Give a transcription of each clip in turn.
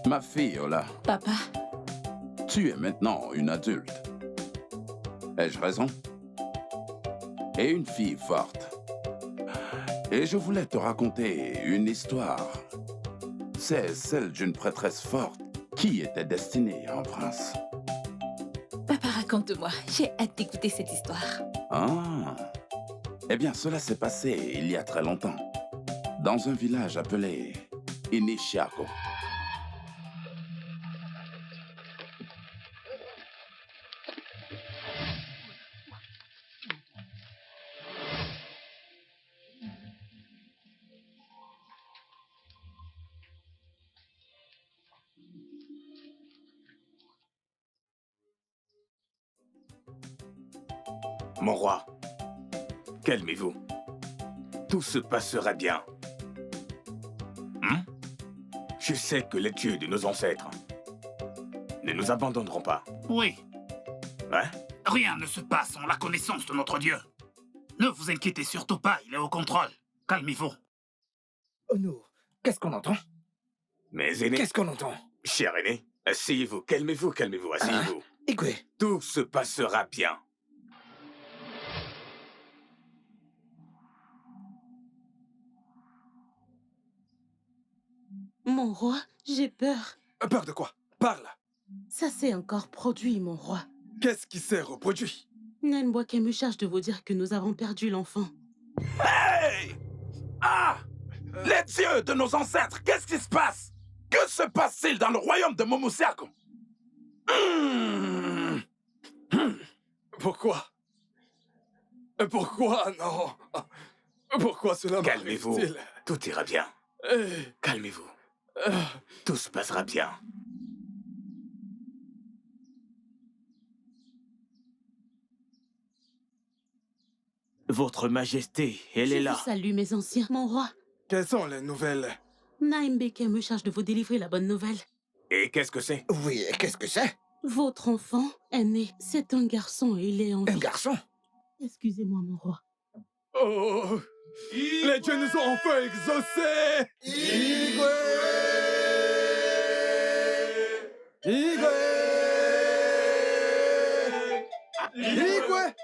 Ma fille, Ola, Papa, tu es maintenant une adulte. Ai-je raison? Et une fille forte. Et je voulais te raconter une histoire. C'est celle d'une prêtresse forte qui était destinée à un prince. papa, raconte-moi. J'ai hâte d'écouter cette histoire. Ah. Eh bien, cela s'est passé il y a très longtemps, dans un village appelé Inishiako. Mon roi, calmez-vous. Tout se passera bien. Je sais que les dieux de nos ancêtres ne nous abandonneront pas. Oui, Hein? rien ne se passe sans la connaissance de notre Dieu. Ne vous inquiétez surtout pas, il est au contrôle. Calmez-vous. Oh non, qu'est-ce qu'on entend? Mes aînés, Qu'est-ce qu'on entend? cher aîné, asseyez-vous, calmez-vous, asseyez-vous. Écoutez, Tout se passera bien. Mon roi, j'ai peur. peur de quoi? Parle. Ça s'est encore produit, mon roi. Qu'est-ce qui s'est reproduit? Nanboake me charge de vous dire que nous avons perdu l'enfant. Hey! Ah! Les dieux de nos ancêtres, qu'est-ce qui se passe? Que se passe-t-il dans le royaume de Momosyako? Pourquoi? Pourquoi non? Pourquoi cela Calmez-vous, m'arrive-t-il? tout ira bien. Eh, Calmez-vous, euh, tout se passera bien. Votre Majesté, elle Je est là. vous salue, mes anciens. Mon roi, Quelles sont les nouvelles? Naimbeke me charge de vous délivrer la bonne nouvelle. Et qu'est-ce que c'est? Oui, qu'est-ce que c'est? Votre enfant est né. C'est un garçon et il est en Un vie. garçon? Excusez-moi, mon roi. Oh! Les dieux nous ont enfin exaucés! Igwe! Igwe! Igwe!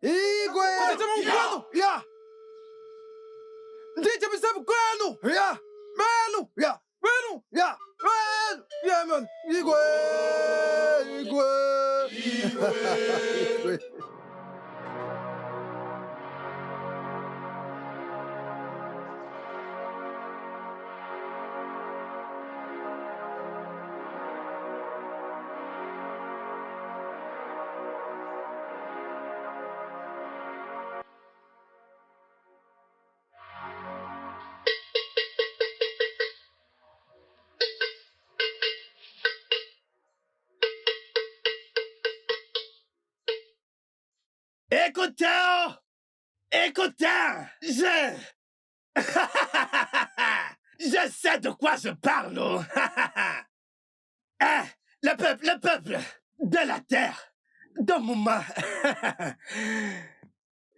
Igwe! Ya! Ndiye bisabu kwenu! Ya! Menu! Ya! Menu! Ya! Menu! Ya, man! Igwe! Igwe! Igwe! Écoutez! Écoutez! Je sais de quoi je parle! Ah, le peuple de la terre, de Mouma.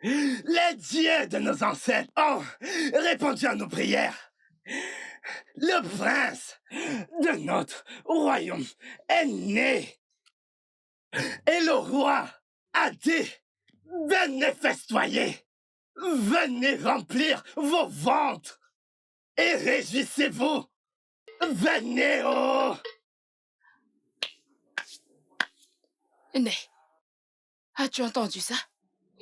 Les dieux de nos ancêtres ont répondu à nos prières. Le prince de notre royaume est né. Et le roi a dit, venez festoyer, venez remplir vos ventres et réjouissez-vous. Venez, oh! Né, as-tu entendu ça?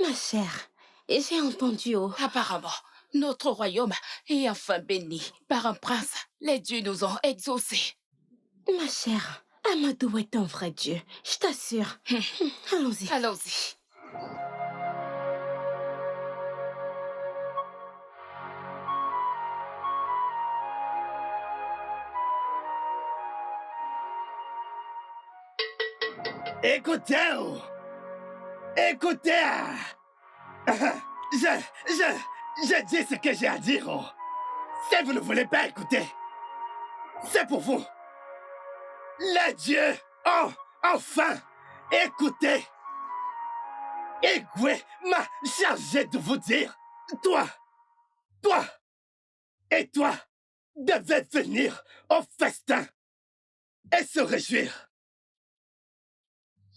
Ma chère, j'ai entendu, oh. Apparemment, notre royaume est enfin béni par un prince. Les dieux nous ont exaucés. Ma chère, Amadou est un vrai dieu, je t'assure. Allons-y. Allons-y. Écoutez, oh! Écoutez! Je dis ce que j'ai à dire, oh! Si vous ne voulez pas écouter, c'est pour vous. Les dieux ont enfin écouté. Igwe m'a chargé de vous dire, toi et toi devez venir au festin et se réjouir.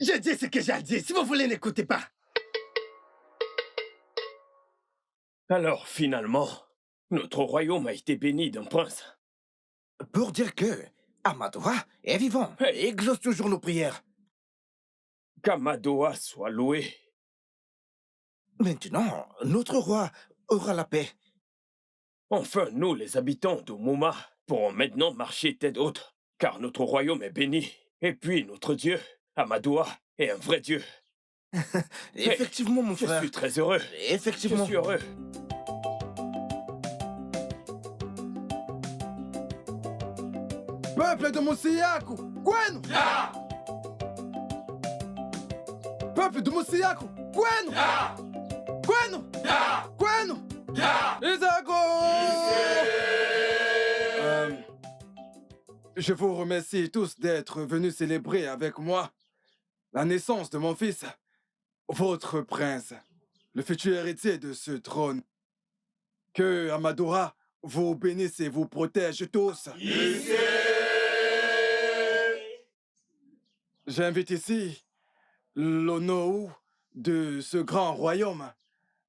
Je dis ce que j'ai à dire. Si vous voulez, n'écoutez pas. Alors, finalement, notre royaume a été béni d'un prince. Pour dire que Amadoa est vivant et exauce toujours nos prières. Qu'Amadoa soit loué. Maintenant, notre roi aura la paix. Enfin, nous, les habitants de Mouma, pourrons maintenant marcher tête haute, car notre royaume est béni. Et puis, notre Dieu, Amadoa, est un vrai Dieu. Effectivement, mon Je frère. suis très heureux. Effectivement. Je suis heureux. Peuple de Moussiaku, Gwenu! Peuple de Moussiaku, Gwenu! Gwenu! Gwenu! Isako! Je vous remercie tous d'être venus célébrer avec moi la naissance de mon fils, votre prince, le futur héritier de ce trône. Que Amadora vous bénisse et vous protège tous. J'invite ici l'Onou de ce grand royaume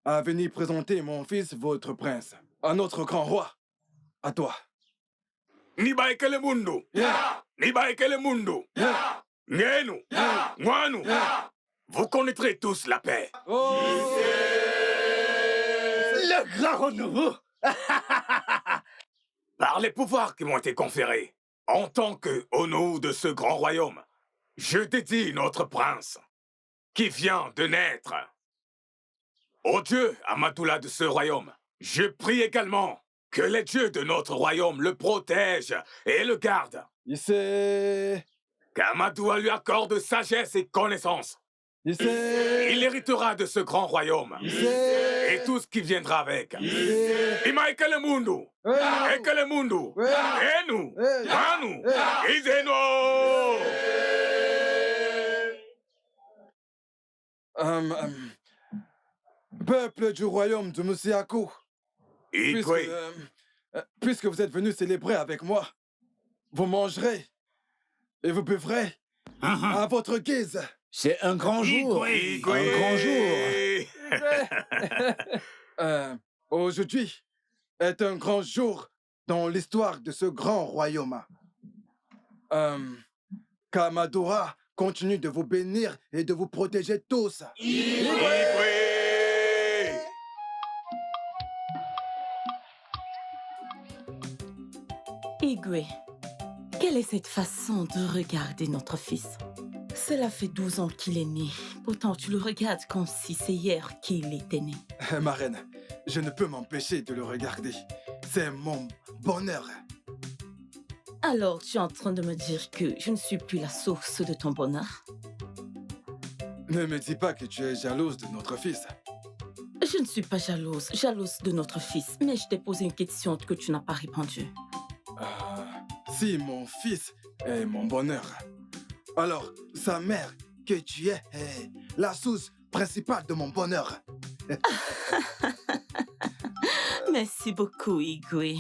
à venir présenter mon fils, votre prince, à notre grand roi, à toi. Nibaye Kelemundu. Nibaye Kelemundu. Ngenu. Ngwanu. Vous connaîtrez tous la paix. Le grand Onowu. Par les pouvoirs qui m'ont été conférés, en tant que Onou de ce grand royaume, je dédie notre prince, qui vient de naître. Ô Dieu, Amadoula de ce royaume, je prie également que les dieux de notre royaume le protègent et le gardent. Issé, Qu'Amadoua lui accorde sagesse et connaissance. Issé, Il héritera de ce grand royaume Issé, et tout ce qui viendra avec. Issé, Ima Ekelemundu, Ekelemundu, Enu, Manu, Izeno. Peuple du royaume de Moussiaku, Igwe. puisque vous êtes venus célébrer avec moi, vous mangerez et vous buvrez à votre guise. C'est un grand jour. Igwe. Un grand jour. Aujourd'hui est un grand jour dans l'histoire de ce grand royaume. Qu'Amadora continue de vous bénir et de vous protéger tous. Igwe. Igwe, quelle est cette façon de regarder notre fils? Cela fait 12 ans qu'il est né. Pourtant, tu le regardes comme si c'est hier qu'il était né. Ma reine, je ne peux m'empêcher de le regarder. C'est mon bonheur. Alors, tu es en train de me dire que je ne suis plus la source de ton bonheur? Ne me dis pas que tu es jalouse de notre fils. Je ne suis pas jalouse de notre fils, mais je t'ai posé une question que tu n'as pas répondu. Si mon fils est mon bonheur, alors sa mère que tu es est la source principale de mon bonheur. Merci beaucoup, Igwe.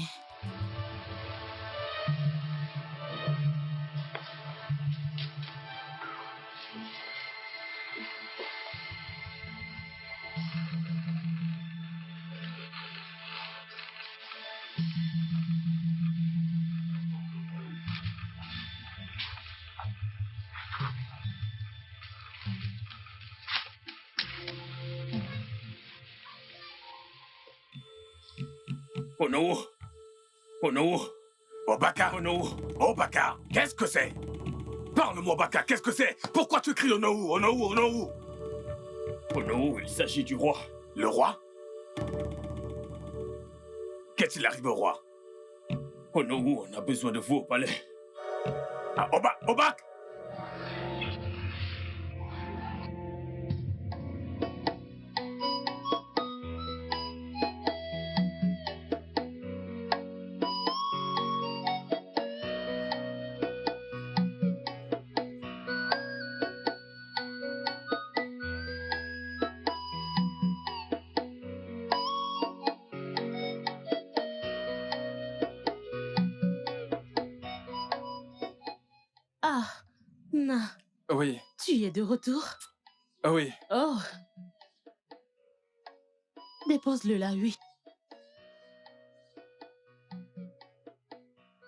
Onou. Onou. Obaka. Onou. Obaka. Qu'est-ce que c'est? Parle-moi, Obaka. Qu'est-ce que c'est? Pourquoi tu cries Onou? Onou. Onou. Onou, il s'agit du roi. Le roi? Qu'est-il arrivé au roi? Onou, on a besoin de vous au palais. Ah, Obak. Ah, Na, Oui, tu es de retour? oui. Oh. Dépose-le là, oui.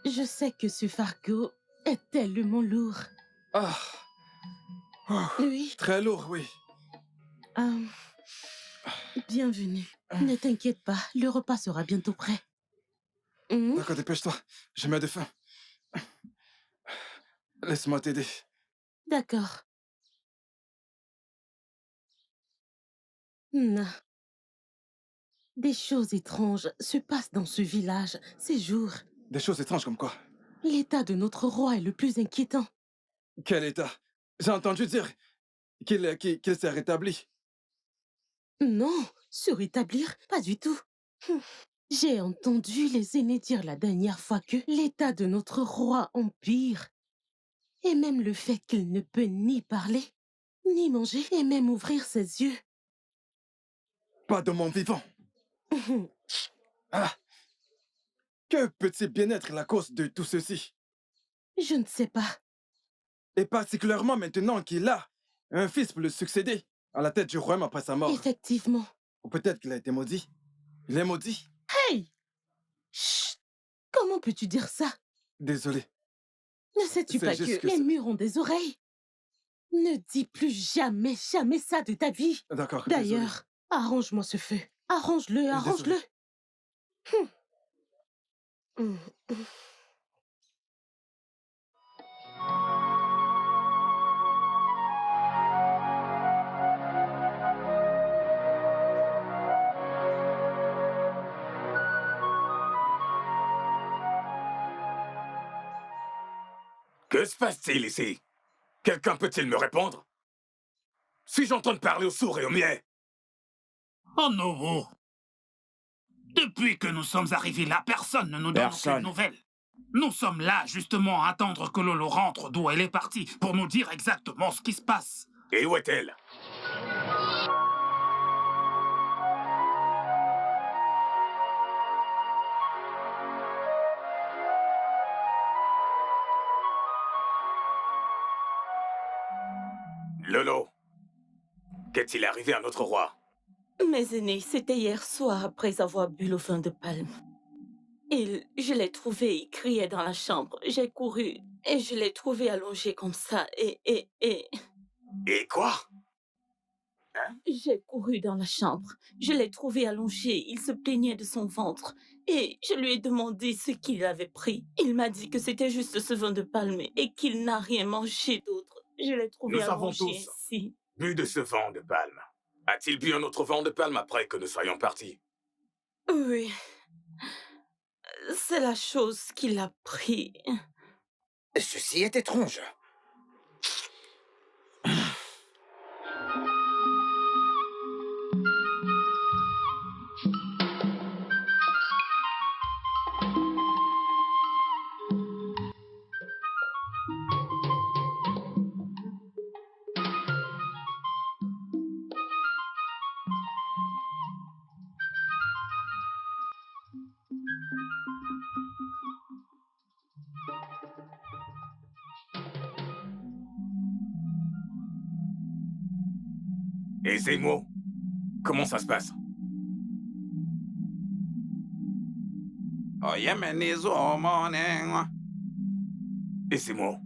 Je sais que ce fardeau est tellement lourd. Ah, oh, Oui. très lourd, oui. Bienvenue. Ne t'inquiète pas, le repas sera bientôt prêt. D'accord, dépêche-toi. J'ai mal de faim. Laisse-moi t'aider. D'accord. Na. Des choses étranges se passent dans ce village ces jours. Des choses étranges comme quoi? L'état de notre roi est le plus inquiétant. Quel état? J'ai entendu dire qu'il s'est rétabli. Non, se rétablir, pas du tout. J'ai entendu les aînés dire la dernière fois que l'état de notre roi empire. Et même le fait qu'il ne peut ni parler, ni manger, et même ouvrir ses yeux. Pas de mon vivant. Ah! Que peut-il bien être la cause de tout ceci? Je ne sais pas. Et particulièrement maintenant qu'il a un fils pour le succéder à la tête du royaume après sa mort. Effectivement. Ou peut-être qu'il a été maudit. Il est maudit. Hey! Chut! Comment peux-tu dire ça? Désolé. Ne sais-tu C'est pas juste que que les ça- murs ont des oreilles? Ne dis plus jamais, jamais ça de ta vie. D'accord, désolé. D'ailleurs, arrange-moi ce feu. Arrange-le, arrange-le. Que se passe-t-il ici? Quelqu'un peut-il me répondre? Suis-je en train de parler aux sourds et aux muets? Oh non! Depuis que nous sommes arrivés là, personne ne nous donne aucune nouvelle. Nous sommes là, justement, à attendre que Lolo rentre d'où elle est partie pour nous dire exactement ce qui se passe. Et où est-elle? Lolo, qu'est-il arrivé à notre roi? Mes aînés, c'était hier soir après avoir bu le vin de palme. Je l'ai trouvé, il criait dans la chambre. J'ai couru et je l'ai trouvé allongé comme ça Et quoi? J'ai couru dans la chambre. Je l'ai trouvé allongé, il se plaignait de son ventre. Et je lui ai demandé ce qu'il avait pris. Il m'a dit que c'était juste ce vin de palme et qu'il n'a rien mangé d'autre. Je l'ai trouvé Nous avons allongé tous ainsi. bu de ce vent de palme. A-t-il bu un autre vent de palme après que nous soyons partis? Oui. C'est la chose qu'il a pris. Ceci est étrange. Et Zemo, comment ça se passe? Et Zemo?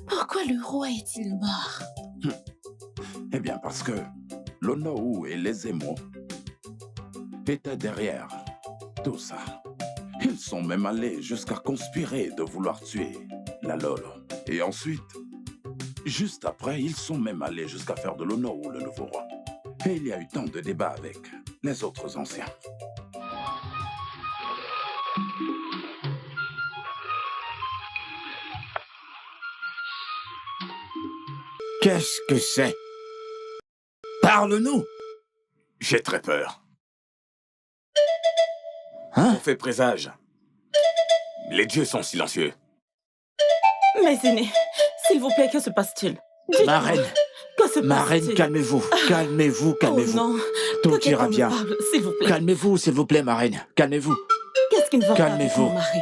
Pourquoi le roi est-il mort? Eh bien, parce que l'Onou et les Zemo étaient derrière tout ça. Ils sont même allés jusqu'à conspirer de vouloir tuer la Lolo. Et ensuite, juste après, ils sont même allés jusqu'à faire de l'Onou le nouveau roi. Et il y a eu tant de débats avec les autres anciens. Qu'est-ce que c'est? Parle-nous. J'ai très peur. Hein? On fait présage. Les dieux sont silencieux. Mes aînés, s'il vous plaît, que se passe-t-il? Ma reine, Que se ma reine, passe-t-il? calmez-vous. Calmez-vous, calmez-vous. Oh non, Tout que ira quelqu'un me bien. parle, s'il vous plaît. Calmez-vous, s'il vous plaît, ma reine. Calmez-vous. Qu'est-ce qui ne va pas avec Calmez-vous. mon mari?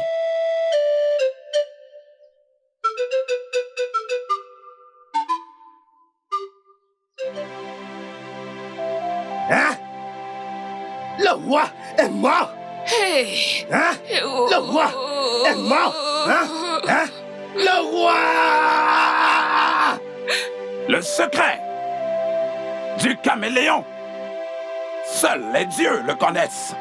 Hein? Le roi est mort! Hey! Hein? Le roi est mort! Hein? Hein? Le roi! Le secret du caméléon. Seuls les dieux le connaissent.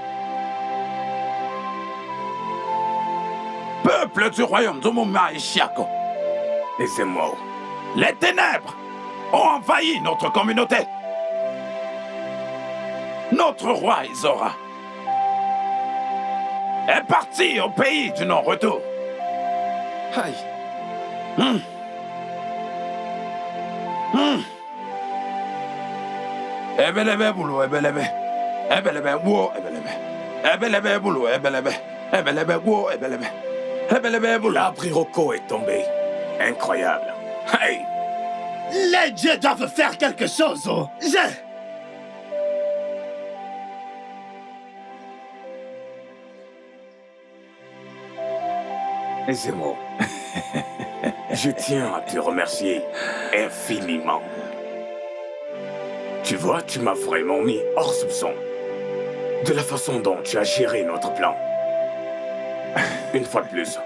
Peuple du royaume d'Umuma et Chiako, Et c'est moi. les ténèbres ont envahi notre communauté. Notre roi Izora est parti au pays du non-retour. Aïe. Ebelebe boulot, ebelebe. Ebelebe wo, ebelebe. Ebelebe boulot, ebelebe. Ebelebe wo, ebelebe. Ebelebe boulot. L'Abriroko est tombé. Incroyable. Hey! Les dieux doivent faire quelque chose! Oh. Et c'est moi. Je tiens à te remercier infiniment. Tu vois, tu m'as vraiment mis hors soupçon de la façon dont tu as géré notre plan. Une fois de plus,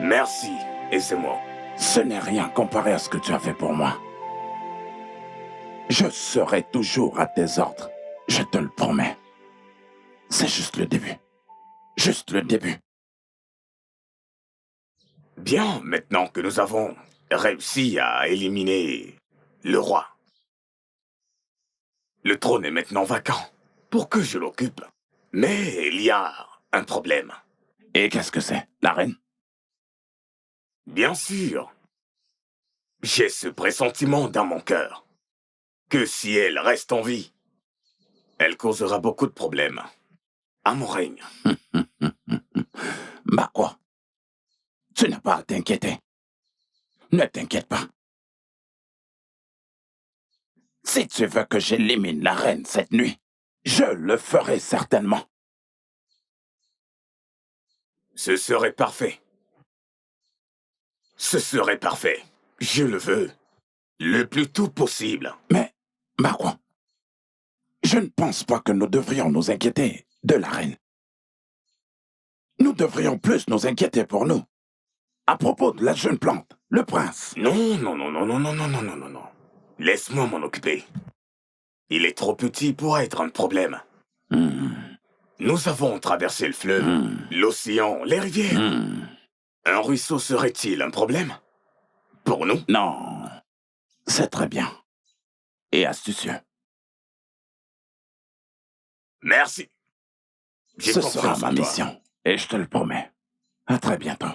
merci, et c'est moi. Ce n'est rien comparé à ce que tu as fait pour moi. Je serai toujours à tes ordres. Je te le promets. C'est juste le début. Juste le début. Bien, maintenant que nous avons réussi à éliminer le roi, le trône est maintenant vacant pour que je l'occupe. Mais il y a un problème. Et qu'est-ce que c'est, la reine? Bien sûr, j'ai ce pressentiment dans mon cœur que si elle reste en vie, elle causera beaucoup de problèmes à mon règne. Bah quoi? Tu n'as pas à t'inquiéter. Ne t'inquiète pas. Si tu veux que j'élimine la reine cette nuit, je le ferai certainement. Ce serait parfait. Ce serait parfait. Je le veux. Le plus tôt possible. Mais, bah quoi? Je ne pense pas que nous devrions nous inquiéter de la reine. Nous devrions plus nous inquiéter pour nous. À propos de la jeune plante, le prince. Non, non, non, non, non, non, non, non, non, non, non. Laisse-moi m'en occuper. Il est trop petit pour être un problème. Nous avons traversé le fleuve, l'océan, les rivières. Un ruisseau serait-il un problème? Pour nous? Non, c'est très bien. Et astucieux. Merci. J'ai Ce confiance sera en ma toi. mission, et je te le promets. À très bientôt.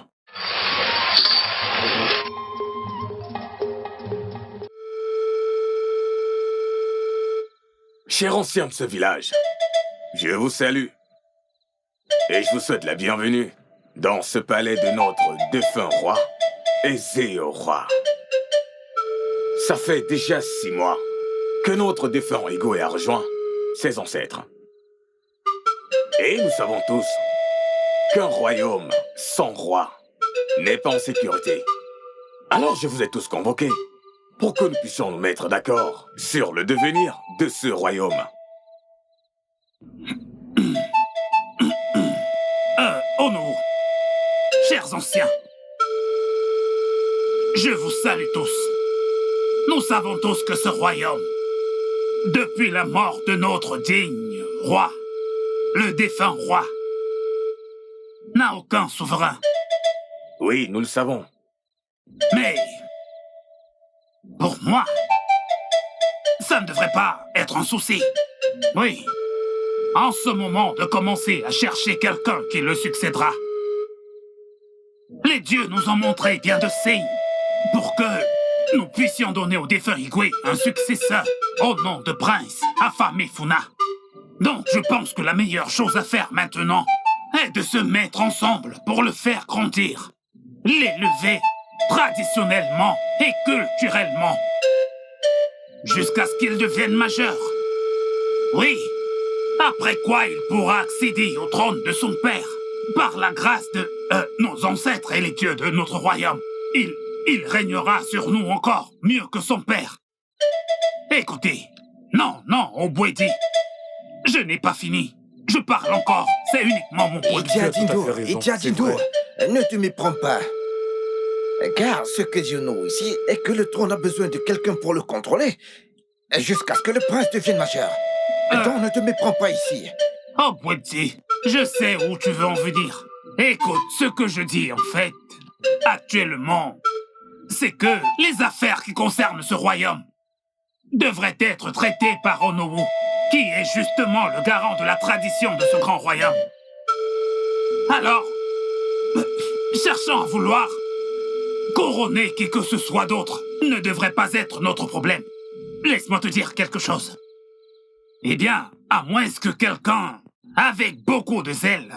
Chers anciens de ce village, je vous salue. Et je vous souhaite la bienvenue dans ce palais de notre défunt roi, Ezéo roi. Ça fait déjà 6 mois que notre défunt Ego a rejoint ses ancêtres. Et nous savons tous qu'un royaume sans roi n'est pas en sécurité. Alors je vous ai tous convoqués pour que nous puissions nous mettre d'accord sur le devenir de ce royaume. Ono, chers anciens, je vous salue tous. Nous savons tous que ce royaume, depuis la mort de notre digne roi, le défunt roi, n'a aucun souverain. Oui, nous le savons. Mais, pour moi, ça ne devrait pas être un souci. Oui, en ce moment de commencer à chercher quelqu'un qui le succédera. Les dieux nous ont montré bien de signes pour que nous puissions donner au défunt Igwe un successeur au nom de prince Afamefuna. Donc je pense que la meilleure chose à faire maintenant est de se mettre ensemble pour le faire grandir, l'élever traditionnellement et culturellement, jusqu'à ce qu'il devienne majeur. Oui, après quoi il pourra accéder au trône de son père, par la grâce de nos ancêtres et les dieux de notre royaume. Il régnera sur nous encore mieux que son père. Écoutez, non, Obwedi, je n'ai pas fini. Je parle encore, c'est uniquement mon point de vue. Idiadindo, ne te méprends pas. Car ce que je know ici est que le trône a besoin de quelqu'un pour le contrôler, jusqu'à ce que le prince devienne majeur. Donc ne te méprends pas ici. Obwedi, je sais où tu veux en venir. Écoute, ce que je dis en fait, actuellement, c'est que les affaires qui concernent ce royaume devraient être traitées par Onowu, qui est justement le garant de la tradition de ce grand royaume. Alors, cherchant à vouloir couronner qui que ce soit d'autre ne devrait pas être notre problème. Laisse-moi te dire quelque chose. Eh bien, à moins que quelqu'un avec beaucoup de zèle,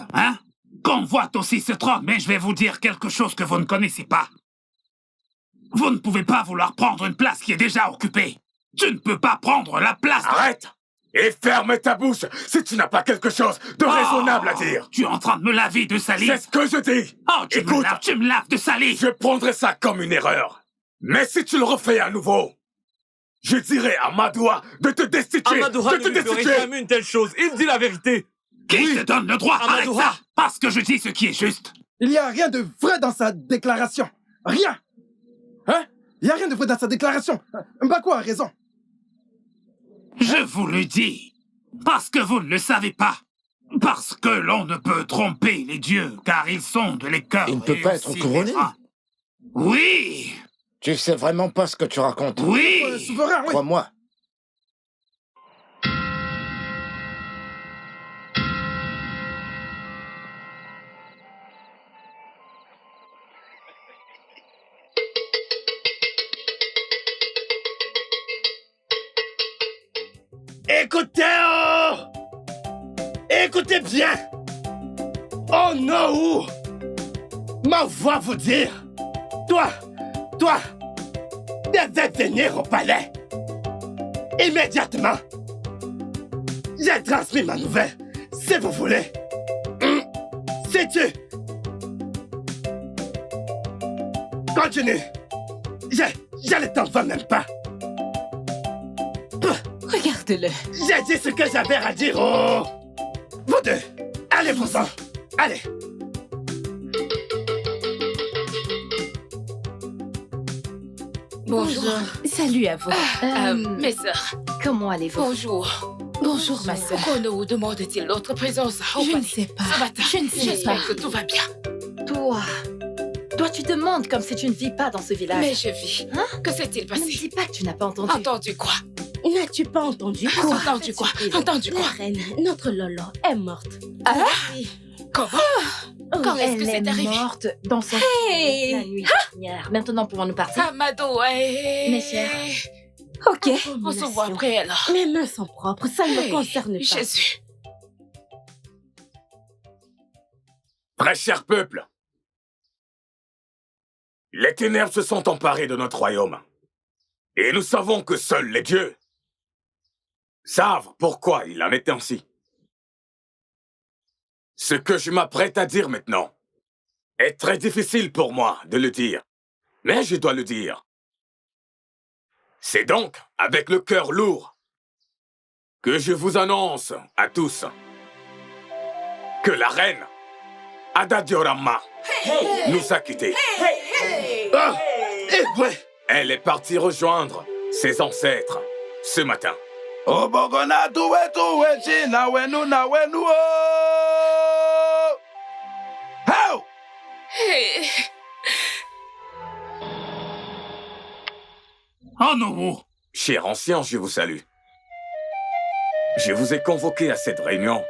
convoite aussi ce trône, mais je vais vous dire quelque chose que vous ne connaissez pas. Vous ne pouvez pas vouloir prendre une place qui est déjà occupée. Tu ne peux pas prendre la place... Arrête! Et ferme ta bouche si tu n'as pas quelque chose de raisonnable à dire. Tu es en train de me laver de salive. C'est ce que je dis. Oh, tu me laves de salive. Je prendrai ça comme une erreur. Mais si tu le refais à nouveau, je dirai à Madoua de te destituer. Amadoura ne lui ferait jamais une telle chose. Il dit la vérité. Qui te donne le droit d'arrêter ça? Parce que je dis ce qui est juste. Il n'y a rien de vrai dans sa déclaration. Rien. Hein? Il n'y a rien de vrai dans sa déclaration. Mbako a raison. Je vous le dis, parce que vous ne le savez pas. Parce que l'on ne peut tromper les dieux, car ils sont de les cœurs. Il ne peut pas être couronné. Oui. Tu sais vraiment pas ce que tu racontes. Oui. Souverain, oui. Crois-moi. Écoutez, écoutez bien. Oh non, ma voix vous dire. Toi, devais venir au palais. Immédiatement. J'ai transmis ma nouvelle, si vous voulez. Sais-tu? Continue. Je ne t'en veux même pas. Regarde-le. J'ai dit ce que j'avais à dire. Oh. Vous deux, allez-vous-en. Allez. Bonjour. Salut à vous. Mes sœurs. Comment allez-vous? Bonjour. Bonjour, ma sœur. Kono demande-t-il notre présence au Je palais ne sais pas. ce matin? Je ne sais pas. J'espère que tout va bien. Toi, tu te demandes comme si tu ne vis pas dans ce village. Mais je vis. Que s'est-il Ne me passé? dis pas que tu n'as pas entendu. Entendu quoi? N'as-tu pas entendu quoi? Entendu quoi? Entendu La quoi? reine, notre Lolo, est morte. Ah? Oui. Comment? Quand est-ce que Elle c'est est arrivé? morte dans son Hey! la nuit dernière. Maintenant, pouvons-nous partir? Amado, Mes chers. Ok. On se voit après alors. Mes mains sont propres, ça ne me Hey, concerne pas. Jésus. Très cher peuple, les ténèbres se sont emparées de notre royaume. Et nous savons que seuls les dieux savent pourquoi il en est ainsi. Ce que je m'apprête à dire maintenant est très difficile pour moi de le dire, mais je dois le dire. C'est donc avec le cœur lourd que je vous annonce à tous que la reine Ada Diorama nous a quittés. Oh, et ouais. Elle est partie rejoindre ses ancêtres ce matin. Hey. Onowu, Cher ancien, je vous salue. Je vous ai convoqué à cette réunion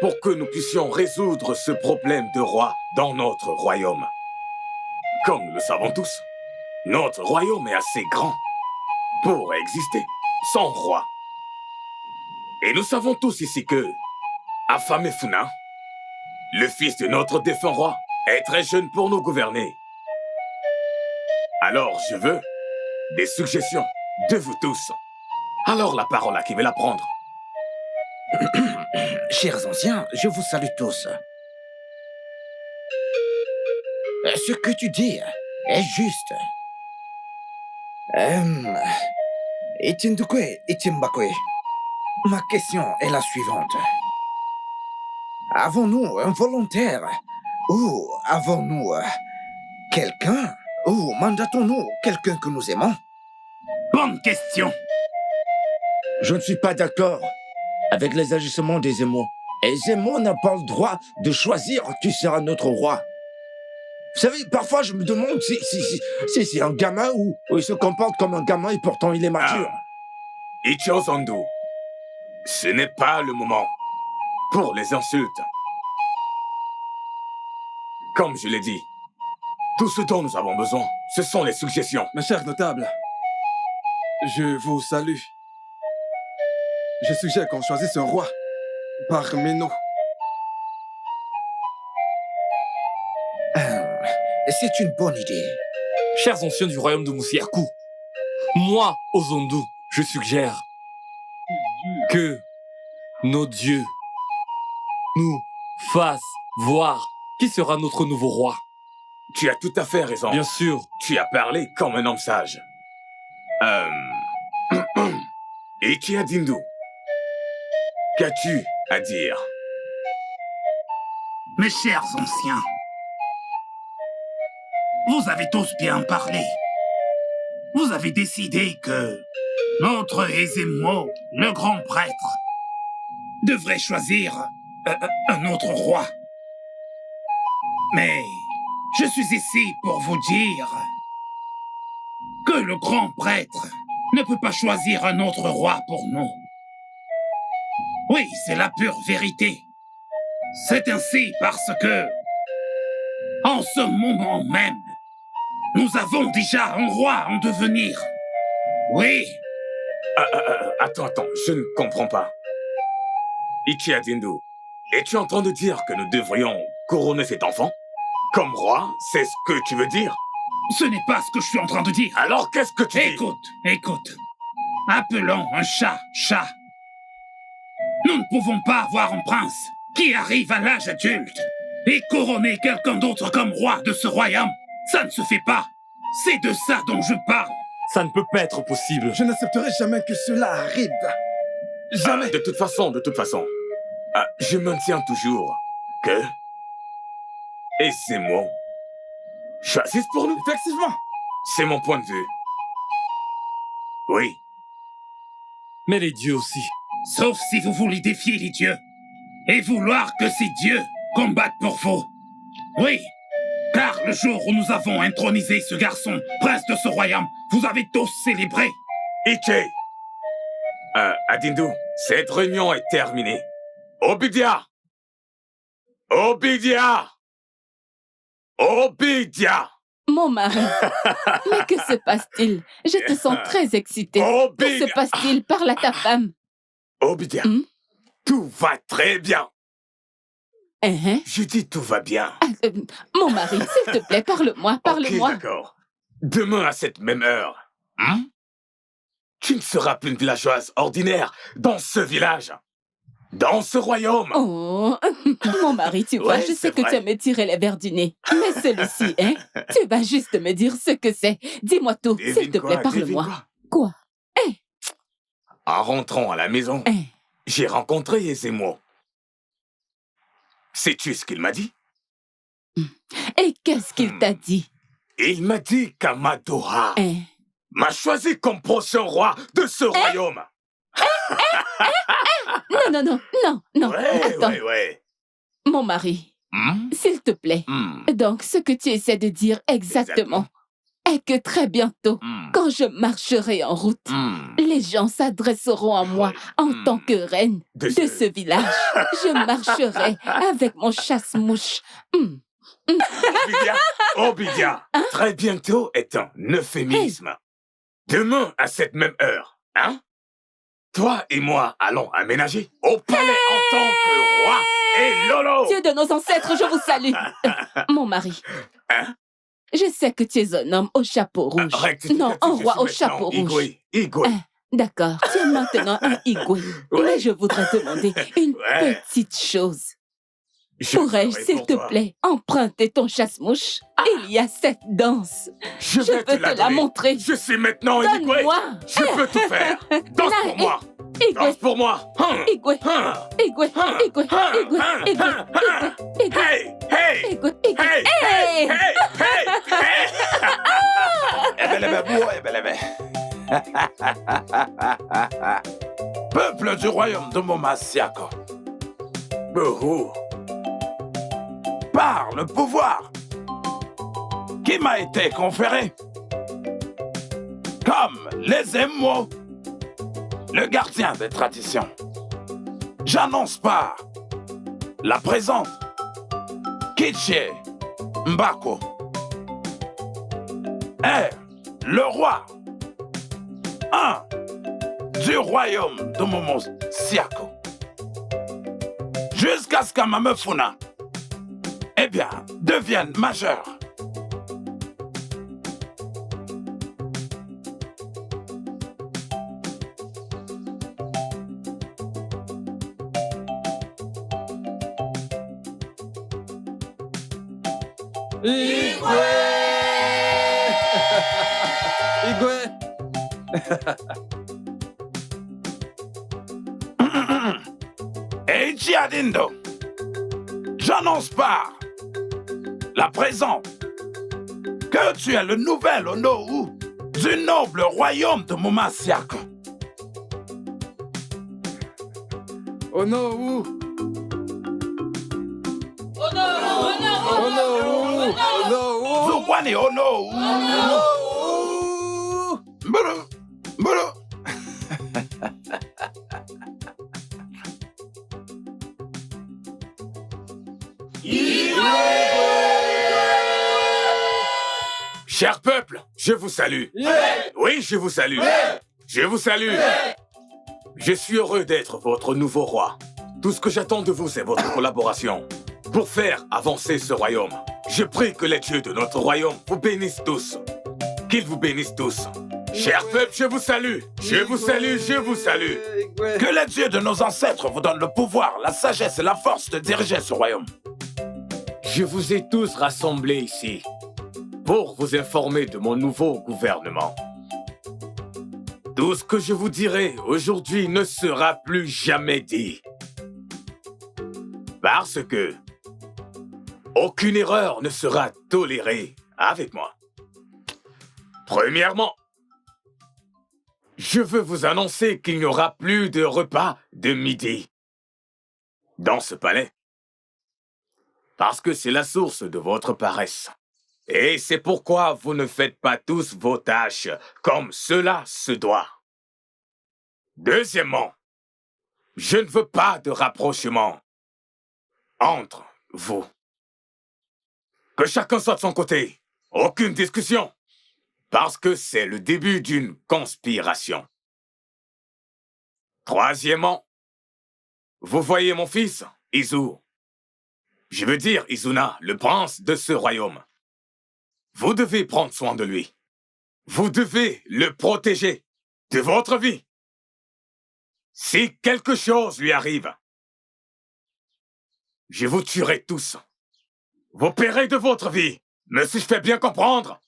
pour que nous puissions résoudre ce problème de roi dans notre royaume. Comme nous le savons tous, Notre royaume est assez grand pour exister sans roi. Et nous savons tous ici que Afamefuna, le fils de notre défunt roi, est très jeune pour nous gouverner. Alors je veux des suggestions de vous tous. Alors la parole à qui veut la prendre? Chers anciens, je vous salue tous. Ce que tu dis est juste. Itindukwe, Itimbakwe. Ma question est la suivante. Avons-nous un volontaire? Ou avons-nous quelqu'un? Ou mandatons-nous quelqu'un que nous aimons? Bonne question. Je ne suis pas d'accord avec les agissements des Émois. Et Émois n'a pas le droit de choisir qui sera notre roi. Vous savez, parfois je me demande si c'est un gamin ou il se comporte comme un gamin et pourtant il est mature. Ichio Zandu, ce n'est pas le moment pour les insultes. Comme je l'ai dit, tout ce dont nous avons besoin, ce sont les suggestions. Mes chers notables, je vous salue. Je suggère qu'on choisisse un roi parmi nous. C'est une bonne idée. Chers anciens du royaume de Moussiarkou, moi, Ozondu, je suggère que nos dieux nous fassent voir qui sera notre nouveau roi. Tu as tout à fait raison. Bien sûr. Tu as parlé comme un homme sage. Ikia Dindu, qu'as-tu à dire? Mes chers anciens, vous avez tous bien parlé. Vous avez décidé que notre Ezemo, le grand prêtre, devrait choisir un autre roi. Mais je suis ici pour vous dire que le grand prêtre ne peut pas choisir un autre roi pour nous. Oui, c'est la pure vérité. C'est ainsi parce que, en ce moment même, nous avons déjà un roi en devenir. Oui. Attends, je ne comprends pas. Ichia Dindu, es-tu en train de dire que nous devrions couronner cet enfant comme roi? C'est ce que tu veux dire? Ce n'est pas ce que je suis en train de dire. Alors qu'est-ce que tu dis? Écoute. Appelons un chat chat. Nous ne pouvons pas avoir un prince qui arrive à l'âge adulte et couronner quelqu'un d'autre comme roi de ce royaume. Ça ne se fait pas. C'est de ça dont je parle. Ça ne peut pas être possible. Je n'accepterai jamais que cela arrive. Jamais. De toute façon, je maintiens toujours que Ezemo choisissent pour nous. Effectivement. C'est mon point de vue. Oui. Mais les dieux aussi. Sauf si vous voulez défier les dieux et vouloir que ces dieux combattent pour vous. Oui. Car le jour où nous avons intronisé ce garçon, prince de ce royaume, vous avez tous célébré. Ike. Adindu, cette réunion est terminée. Obidia! Mon mari, mais que se passe-t-il? Je te sens très excitée. Que se passe-t-il? Parle à ta femme. Obidia, tout va très bien. Je dis tout va bien. Mon mari, s'il te plaît, parle-moi. Ok, d'accord. Demain à cette même heure, tu ne seras plus une villageoise ordinaire dans ce village, dans ce royaume. Oh, mon mari, tu vois, je sais que tu as me tiré les verres du nez. Mais celui-ci, tu vas juste me dire ce que c'est. Dis-moi tout, s'il te plaît, parle-moi. Quoi? En rentrant à la maison, j'ai rencontré Ezemo. Sais-tu ce qu'il m'a dit? Et qu'est-ce qu'il t'a dit? Il m'a dit qu'Amadora m'a choisi comme prochain roi de ce royaume. Non. Attends. Ouais. Mon mari, s'il te plaît. Donc, ce que tu essaies de dire exactement est que très bientôt, quand je marcherai en route, les gens s'adresseront à moi en tant que reine de ce village. Je marcherai avec mon chasse-mouche. Obidia, très bientôt est un euphémisme. Demain, à cette même heure, hein? Toi et moi allons aménager au palais en tant que roi et Lolo! Dieu de nos ancêtres, je vous salue. Mon mari. Hein? Je sais que tu es un homme au chapeau rouge. Non, un roi au chapeau rouge. Igwe. D'accord, tu es maintenant un Igwe. Mais je voudrais demander une petite chose. Pourrais-je, s'il te plaît, emprunter ton chasse-mouche? Il y a cette danse. Je veux te la montrer. Je suis maintenant Igwe. Donne-moi. Je peux tout faire. Danse pour moi. Igwe. Danse pour moi. Igwe. Igwe. Igwe. Igwe. Igwe. Igwe. Hey, hey. Igwe. Igwe. Hey, hey, Peuple du royaume de Momasiako. Par le pouvoir qui m'a été conféré comme les émois, le gardien des traditions, j'annonce par la présente Kiché Mbako est le roi du royaume de Momosiako. Jusqu'à ce qu'Amamefuna, eh bien, devienne majeur. Igwe! Igwe! Et Giadindo, j'annonce par la présente que tu es le nouvel Onowu du noble royaume de Momasiako. Onowu! Onowu! Zukwani Onowu! Mbulu! Mbulu! Cher peuple, je vous salue. Oui, je vous salue. Je vous salue. Je suis heureux d'être votre nouveau roi. Tout ce que j'attends de vous, c'est votre collaboration pour faire avancer ce royaume. Je prie que les dieux de notre royaume vous bénissent tous. Qu'ils vous bénissent tous. Cher peuple, je vous salue. Je vous salue, je vous salue. Que les dieux de nos ancêtres vous donnent le pouvoir, la sagesse et la force de diriger ce royaume. Je vous ai tous rassemblés ici pour vous informer de mon nouveau gouvernement. Tout ce que je vous dirai aujourd'hui ne sera plus jamais dit. Parce que aucune erreur ne sera tolérée avec moi. Premièrement, je veux vous annoncer qu'il n'y aura plus de repas de midi dans ce palais. Parce que c'est la source de votre paresse. Et c'est pourquoi vous ne faites pas tous vos tâches comme cela se doit. Deuxièmement, je ne veux pas de rapprochement entre vous. Que chacun soit de son côté. Aucune discussion. Parce que c'est le début d'une conspiration. Troisièmement, vous voyez mon fils, Izu. Je veux dire Izuna, le prince de ce royaume. Vous devez prendre soin de lui. Vous devez le protéger de votre vie. Si quelque chose lui arrive, je vous tuerai tous. Vous paierez de votre vie. Me suis-je fait bien comprendre?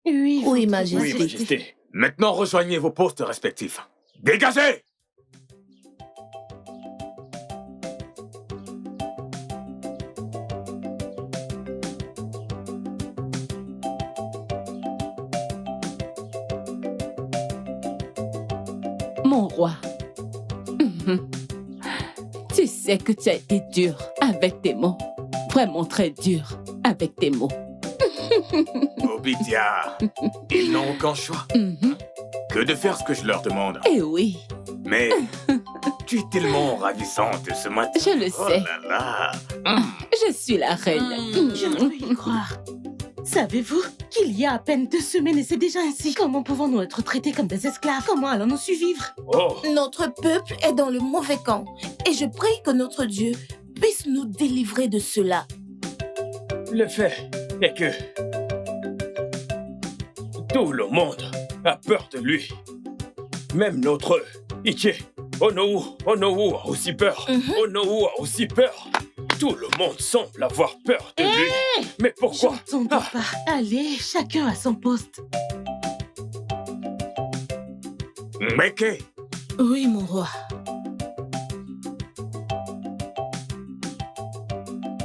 Oui, Majesté. Maintenant, rejoignez vos postes respectifs. Dégagez! Mon roi, tu sais que tu as été dur avec tes mots. Vraiment très dur avec tes mots. Obidia, ils n'ont aucun choix que de faire ce que je leur demande. Eh oui. Mais Tu es tellement ravissante ce matin. Je le sais. Oh là là. Je suis la reine. Je ne peux y croire. Savez-vous qu'il y a à peine 2 semaines et c'est déjà ainsi? Comment pouvons-nous être traités comme des esclaves? Comment allons-nous survivre? Oh. Notre peuple est dans le mauvais camp et je prie que notre Dieu puisse nous délivrer de cela. Le fait est que tout le monde a peur de lui. Même notre Ike, Onowu a aussi peur. Onowu a aussi peur. Tout le monde semble avoir peur de lui. Mais pourquoi? J'entends pas. Allez, chacun à son poste. Meke, Oui, mon roi.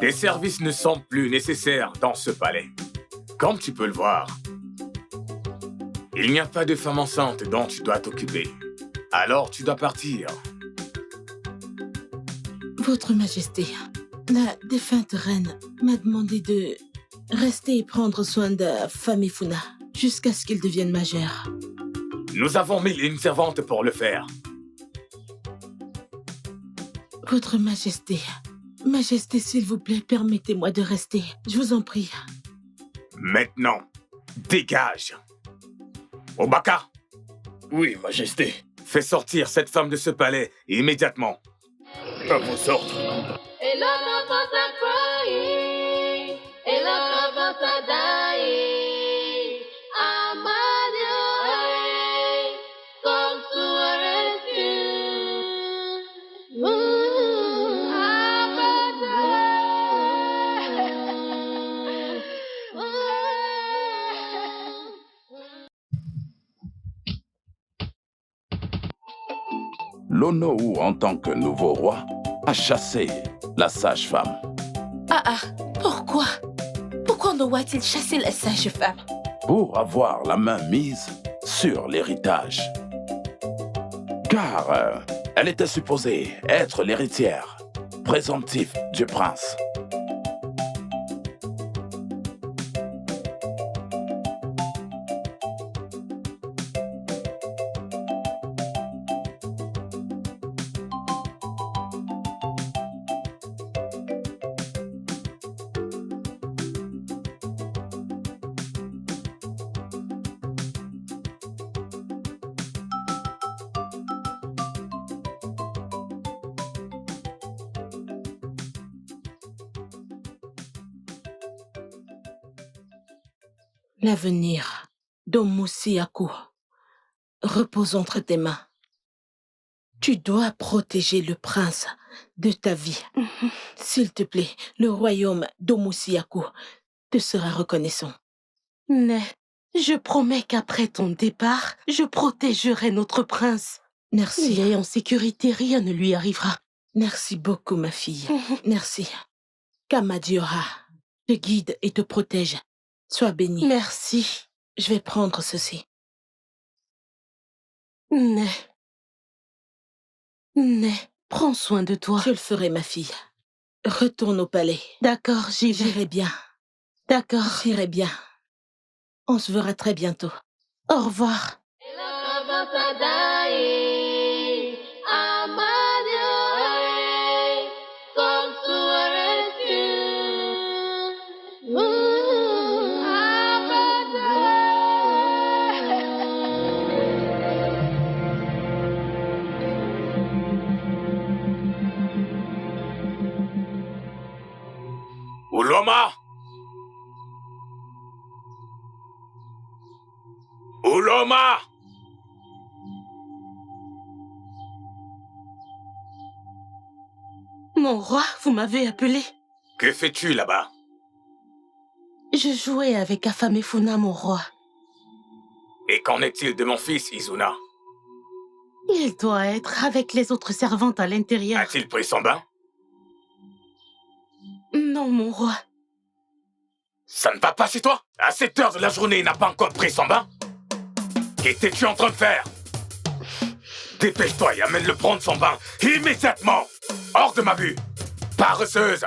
tes services ne sont plus nécessaires dans ce palais. Comme tu peux le voir, il n'y a pas de femme enceinte dont tu dois t'occuper. Alors tu dois partir. Votre Majesté, la défunte reine m'a demandé de rester et prendre soin de Famifuna jusqu'à ce qu'il devienne majeur. Nous avons mis une servante pour le faire. Votre Majesté, Majesté, s'il vous plaît, permettez-moi de rester. Je vous en prie. Maintenant, dégage. Obaka, Oui, Majesté. fais sortir cette femme de ce palais immédiatement. À vos ordres. L'Onowu, en tant que nouveau roi, a chassé la sage-femme. Pourquoi? Pourquoi Onowu a-t-il chassé la sage-femme? Pour avoir la main mise sur l'héritage. Car elle était supposée être l'héritière présomptive du prince. L'avenir d'Omusiaku repose entre tes mains. Tu dois protéger le prince de ta vie. S'il te plaît, le royaume d'Omusiaku te sera reconnaissant. Mais je promets qu'après ton départ, je protégerai notre prince. Merci. Il est en sécurité, rien ne lui arrivera. Merci beaucoup, ma fille. Merci. Kamadiora te guide et te protège. Sois bénie. Merci. Je vais prendre ceci. Mais, prends soin de toi. Je le ferai, ma fille. Retourne au palais. D'accord, j'y vais. J'irai bien. D'accord. J'irai bien. On se verra très bientôt. Au revoir. Uloma! Uloma! Mon roi, vous m'avez appelé. Que fais-tu là-bas? Je jouais avec Afamefuna, mon roi. Et qu'en est-il de mon fils, Izuna? Il doit être avec les autres servantes à l'intérieur. A-t-il pris son bain? Non, mon roi. Ça ne va pas chez toi? À cette heure de la journée, il n'a pas encore pris son bain? Qu'étais-tu en train de faire? Dépêche-toi et amène-le prendre son bain immédiatement! Hors de ma vue! Paresseuse!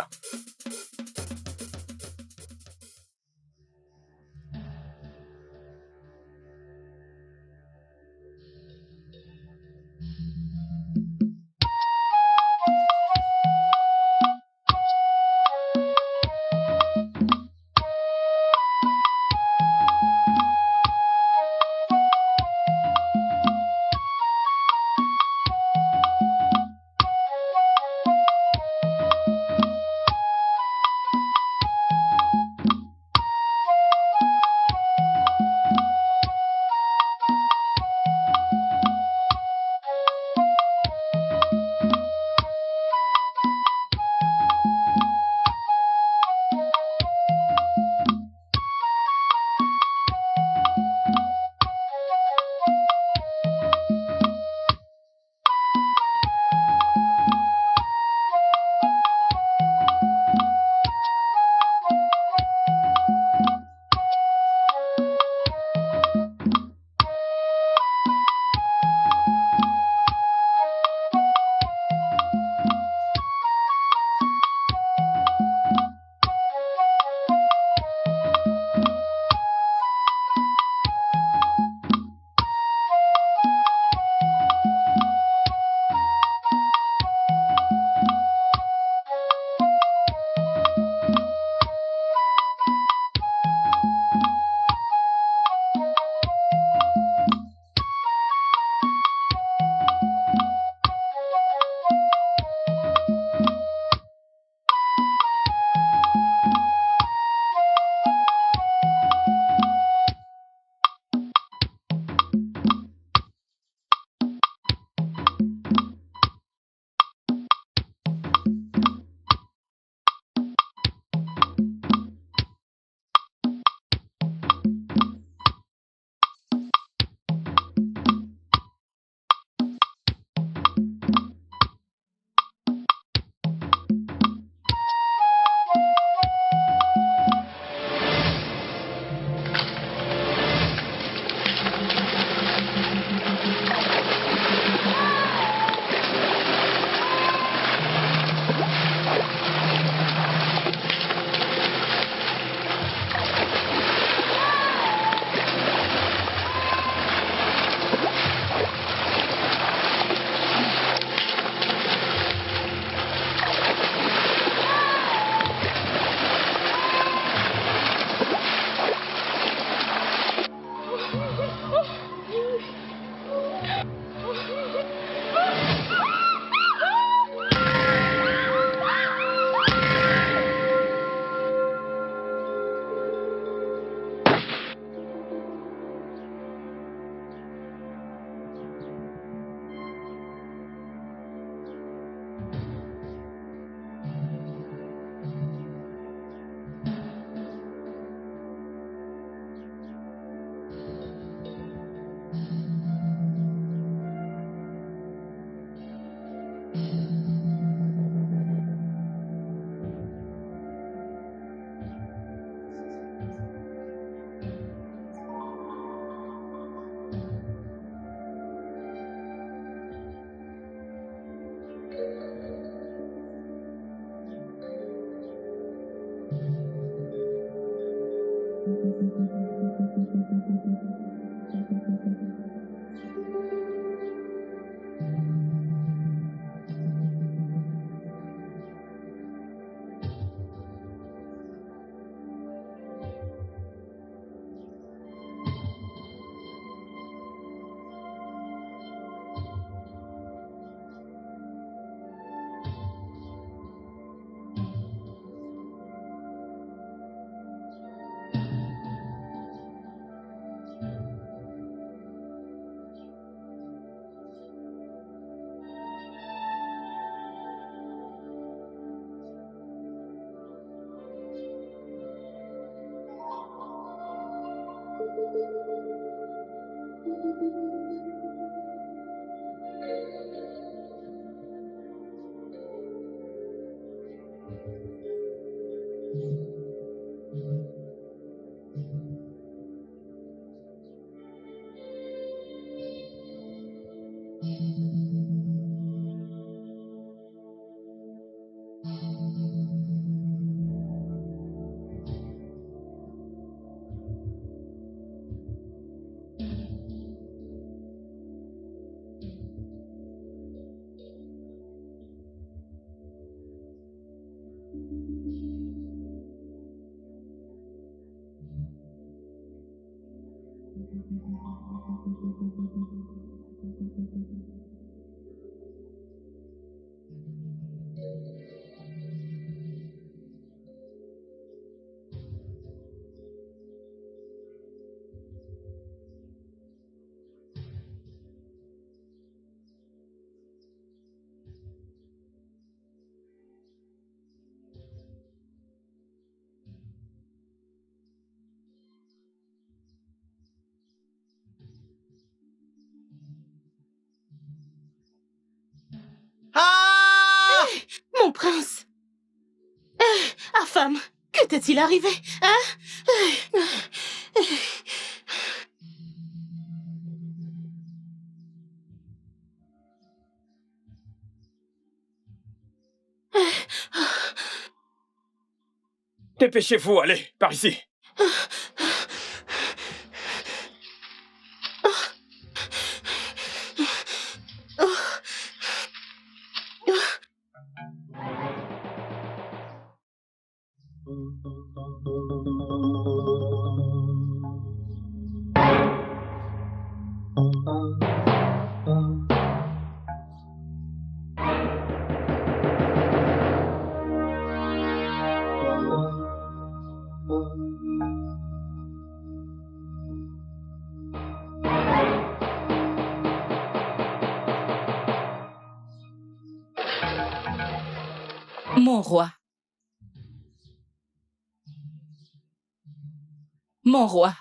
Mon prince! Affam, que t'est-il arrivé? Hein? Dépêchez-vous, allez, par ici. Mon roi. Mon roi.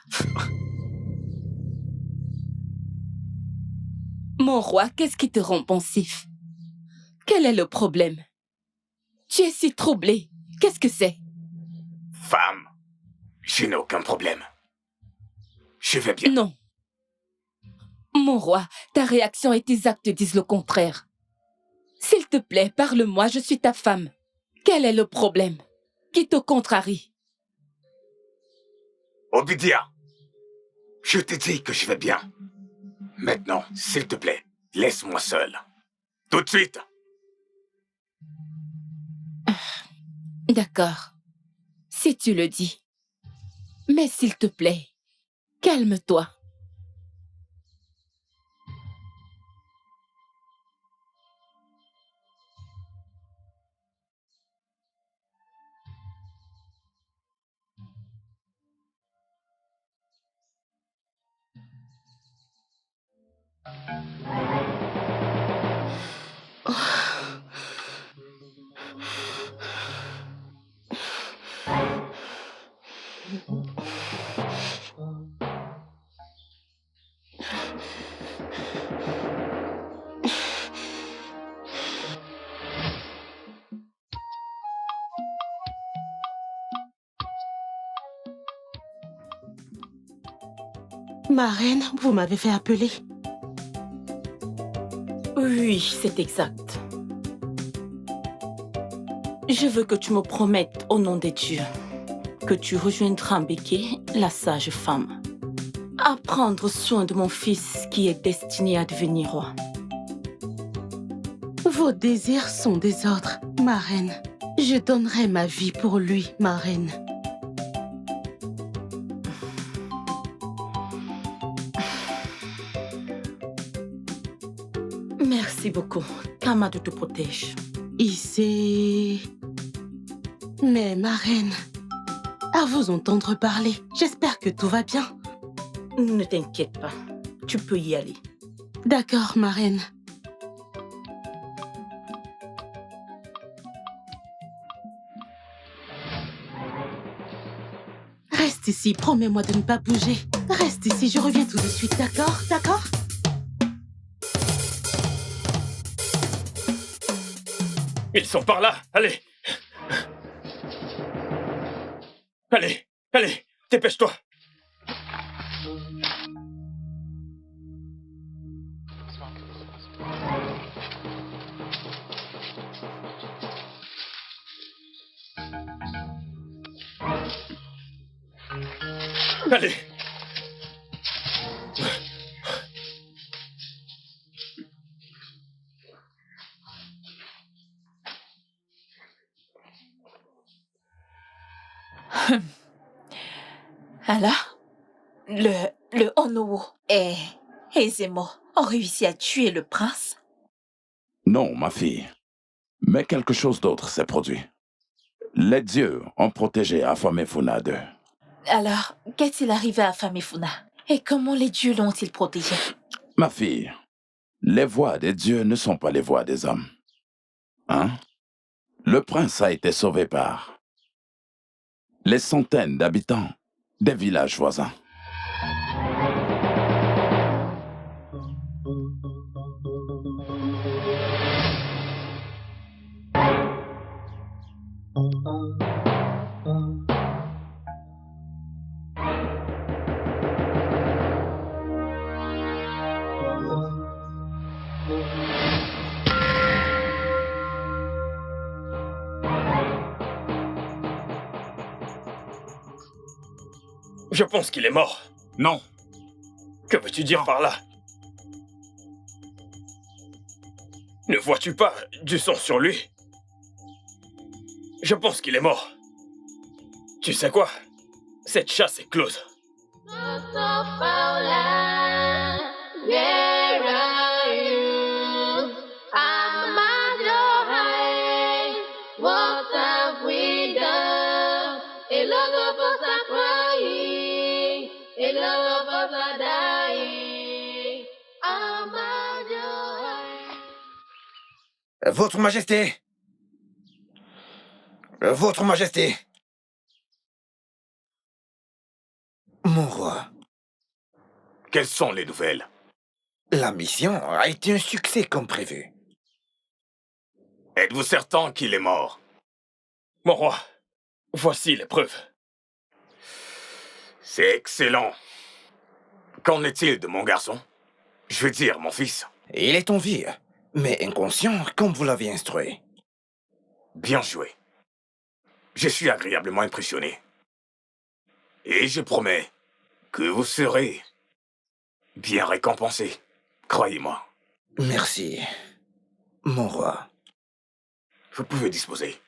Mon roi, qu'est-ce qui te rend pensif? Quel est le problème? Tu es si troublé. Qu'est-ce que c'est? Femme, je n'ai aucun problème. Je vais bien. Non. Mon roi, ta réaction et tes actes disent le contraire. S'il te plaît, parle-moi, je suis ta femme. Quel est le problème? Qui te contrarie? Obidia, je t'ai dit que je vais bien. Maintenant, s'il te plaît, laisse-moi seul. Tout de suite. D'accord. Si tu le dis. Mais s'il te plaît, calme-toi. Ma reine, vous m'avez fait appeler. Oui, c'est exact. Je veux que tu me promettes, au nom des dieux, que tu rejoindras Mbeke, la sage femme, à prendre soin de mon fils qui est destiné à devenir roi. Vos désirs sont des ordres, ma reine. Je donnerai ma vie pour lui, ma reine. Merci beaucoup. Kamado te protège. Issei... Mais ma reine, à vous entendre parler, j'espère que tout va bien. Ne t'inquiète pas, tu peux y aller. D'accord, ma reine. Reste ici, promets-moi de ne pas bouger. Reste ici, je reviens tout de suite, d'accord? D'accord? Ils sont par là, allez. Allez, allez, dépêche-toi. Allez. Alors, le Onowu et Zemo ont réussi à tuer le prince? Non, ma fille. Mais quelque chose d'autre s'est produit. Les dieux ont protégé Afamefuna d'eux. Alors, qu'est-il arrivé à Famifuna? Et comment les dieux l'ont-ils protégé? Ma fille, les voix des dieux ne sont pas les voix des hommes. Hein? Le prince a été sauvé par les centaines d'habitants des villages voisins. Je pense qu'il est mort. Non. Que veux-tu dire par là? Ne vois-tu pas du sang sur lui? Je pense qu'il est mort. Tu sais quoi? Cette chasse est close. Votre Majesté! Votre Majesté! Mon roi. Quelles sont les nouvelles? La mission a été un succès comme prévu. Êtes-vous certain qu'il est mort? Mon roi, voici les preuves. C'est excellent. Qu'en est-il de mon garçon? Je veux dire, mon fils. Il est en vie, mais inconscient comme vous l'avez instruit. Bien joué. Je suis agréablement impressionné. Et je promets que vous serez bien récompensé. Croyez-moi. Merci, mon roi. Vous pouvez disposer.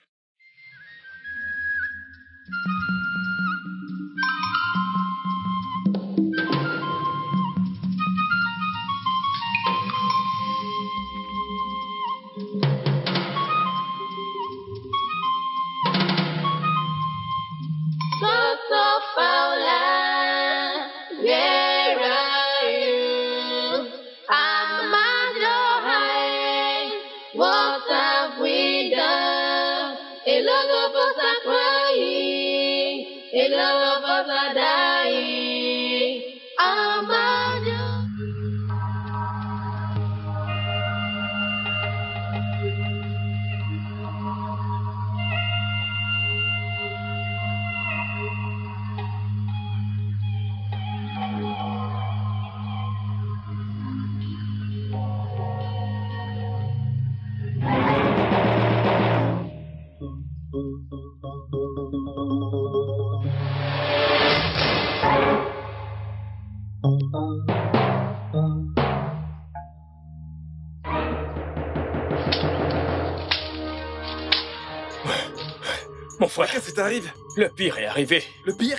Mon frère. Qu'est-ce qui t'arrive? Le pire est arrivé. Le pire?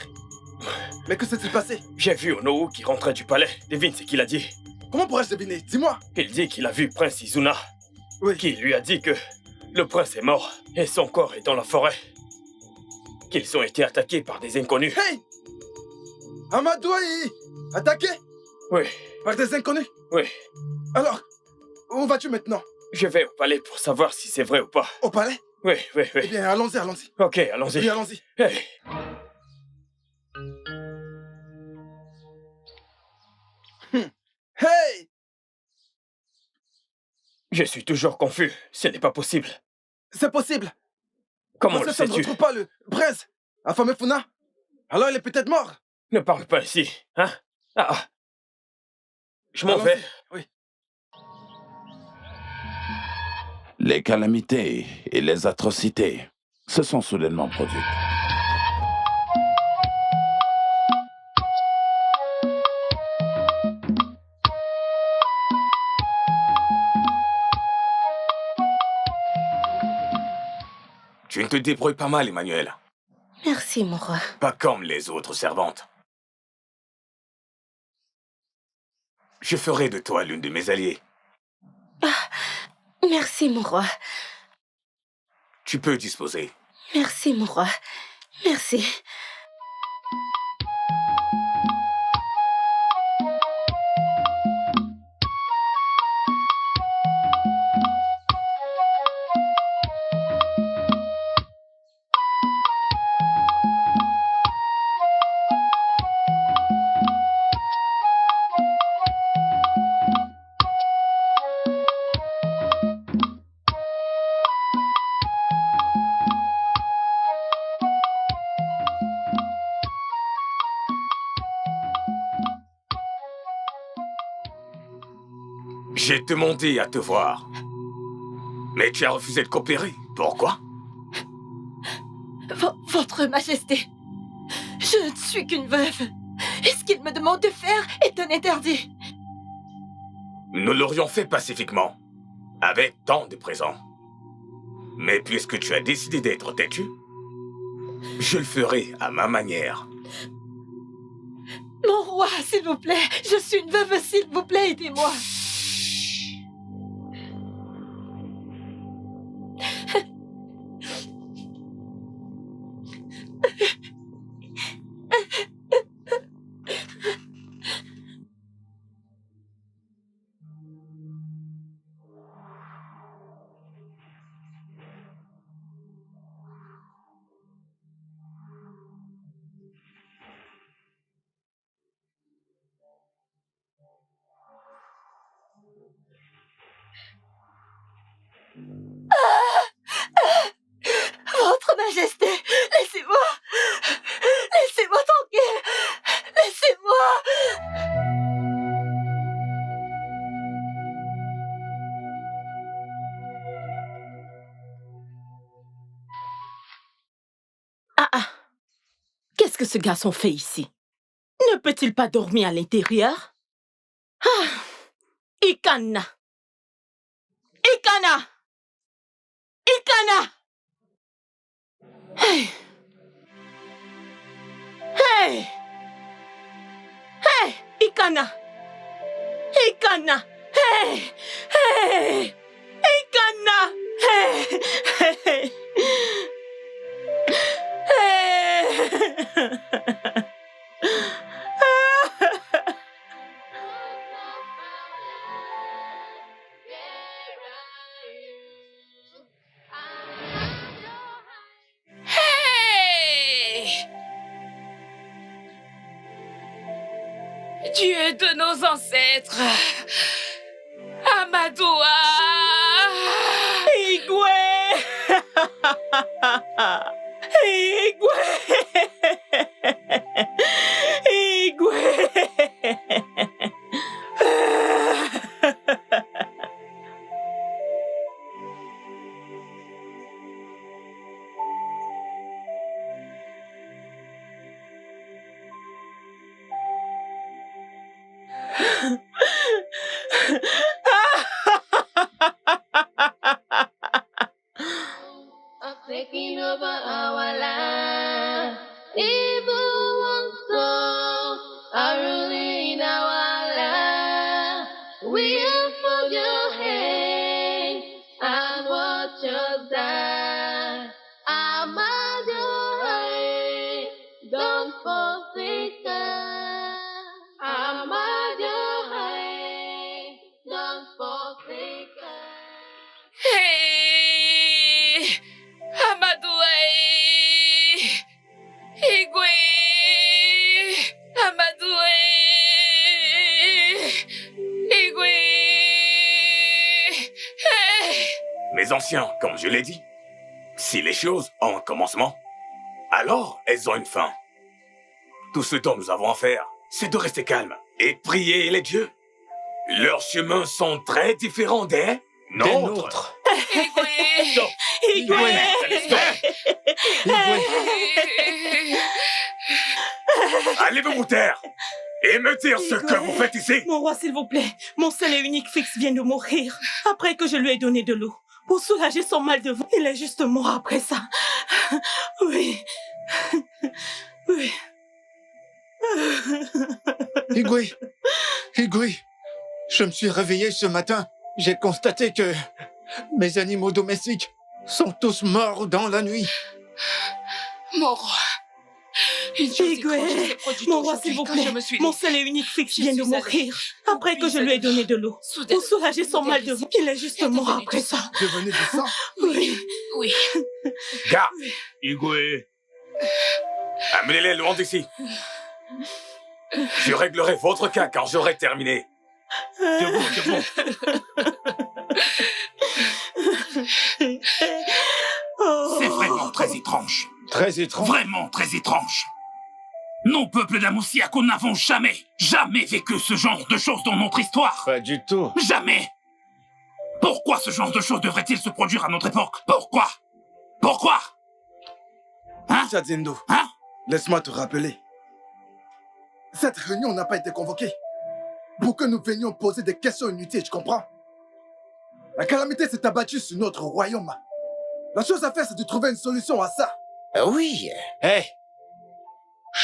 Mais que s'est-il passé? J'ai vu Onowu qui rentrait du palais. Devine ce qu'il a dit. Comment pourrais-je deviner? Dis-moi. Il dit qu'il a vu Prince Izuna. Oui. Qui lui a dit que le prince est mort et son corps est dans la forêt. Qu'ils ont été attaqués par des inconnus. Hey! Amadou est attaqué? Oui. Par des inconnus? Oui. Alors, où vas-tu maintenant? Je vais au palais pour savoir si c'est vrai ou pas. Au palais? Oui, oui, oui. Eh bien, allons-y, allons-y. Ok, allons-y. Oui, allons-y. Hey. Hey! Je suis toujours confus. Ce n'est pas possible. C'est possible. Comment Parce le que ça ne sais-tu? retrouve pas le prince, Afamefuna. Alors il est peut-être mort. Ne parle pas ainsi, hein? Ah. Je m'en vais. Oui. Les calamités et les atrocités se sont soudainement produites. Tu te débrouilles pas mal, Emmanuel. Merci, mon roi. Pas comme les autres servantes. Je ferai de toi l'une de mes alliées. Merci, mon roi. Tu peux disposer. Merci, mon roi. Merci. J'ai demandé à te voir. Mais tu as refusé de coopérer. Pourquoi? Votre Majesté, je ne suis qu'une veuve. Et ce qu'il me demande de faire est un interdit. Nous l'aurions fait pacifiquement, avec tant de présents. Mais puisque tu as décidé d'être têtu, je le ferai à ma manière. Mon roi, s'il vous plaît, je suis une veuve, s'il vous plaît, aidez-moi. Votre Majesté, laissez-moi. Laissez-moi tranquille. Laissez-moi. Qu'est-ce que ce garçon fait ici? Ne peut-il pas dormir à l'intérieur? Ah! Ikana! Ikana! Ikana! Hey! Hey! Hey! Ikana! Ikana! Hey! Hey! Ikana! Hey! Hey! Dieu de nos ancêtres, Amadoua, Igwe, Igwe, Igwe. Taking over our land. Evil ones are ruling in our land. We unfold your hand and watch us die. Amadiohai, don't forsake us. Amadiohai, don't forsake us. hey, Amadouaï, Igwe, Amadouaï, Igwe, hey. Mes anciens, comme je l'ai dit, si les choses ont un commencement, alors elles ont une fin. Tout ce dont nous avons à faire, c'est de rester calme et prier les dieux. Leurs chemins sont très différents des nôtres. Stop. Igwe. Allez vous taire et me dire ce que vous faites ici. Mon roi, s'il vous plaît, mon seul et unique fils vient de mourir après que je lui ai donné de l'eau pour soulager son mal de ventre. Il est juste mort après ça. Oui. Oui. Igwe, je me suis réveillé ce matin. J'ai constaté que mes animaux domestiques sont tous morts dans la nuit. Mon roi. Igwe, mon roi, s'il vous plaît, mon seul et unique fils vient de mourir après que je lui ai donné de l'eau pour soulager son mal de ventre. Il est juste mort après ça. Devenez du sang. Oui. Oui. Garde, Igwe. Amenez-les loin d'ici. Je réglerai votre cas quand j'aurai terminé. Debout. C'est vraiment très étrange. Très étrange. Vraiment très étrange. Nous, peuple d'Amousiaco, n'avons jamais vécu ce genre de choses dans notre histoire. Pas du tout. Jamais. Pourquoi ce genre de choses devrait-il se produire à notre époque? Pourquoi? Hein? Shadzindo, laisse-moi te rappeler. Cette réunion n'a pas été convoquée pour que nous venions poser des questions inutiles, tu comprends? La calamité s'est abattue sur notre royaume. La chose à faire, c'est de trouver une solution à ça. Oui. Hé,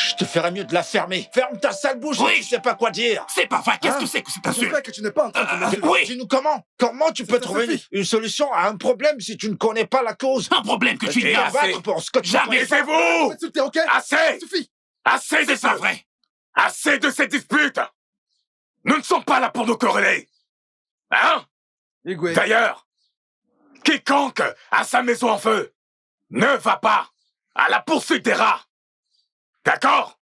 je te ferais mieux de la fermer. Ferme ta sale bouche, oui. Tu sais pas quoi dire. C'est pas vrai, qu'est-ce que c'est que cet insulte? J'espère que tu n'es pas en train de m'insulter. Oui. Dis-nous comment tu peux trouver une solution à un problème si tu ne connais pas la cause? Un problème que tu ignores. Pour ce que tu Jamais. Taisez-vous. Ok? Assez. Ça suffit. Assez de C'est ça. pas vrai. Assez de ces disputes. Nous ne sommes pas là pour nous quereller. Hein? Igwe. D'ailleurs, quiconque a sa maison en feu ne va pas à la poursuite des rats. D'accord?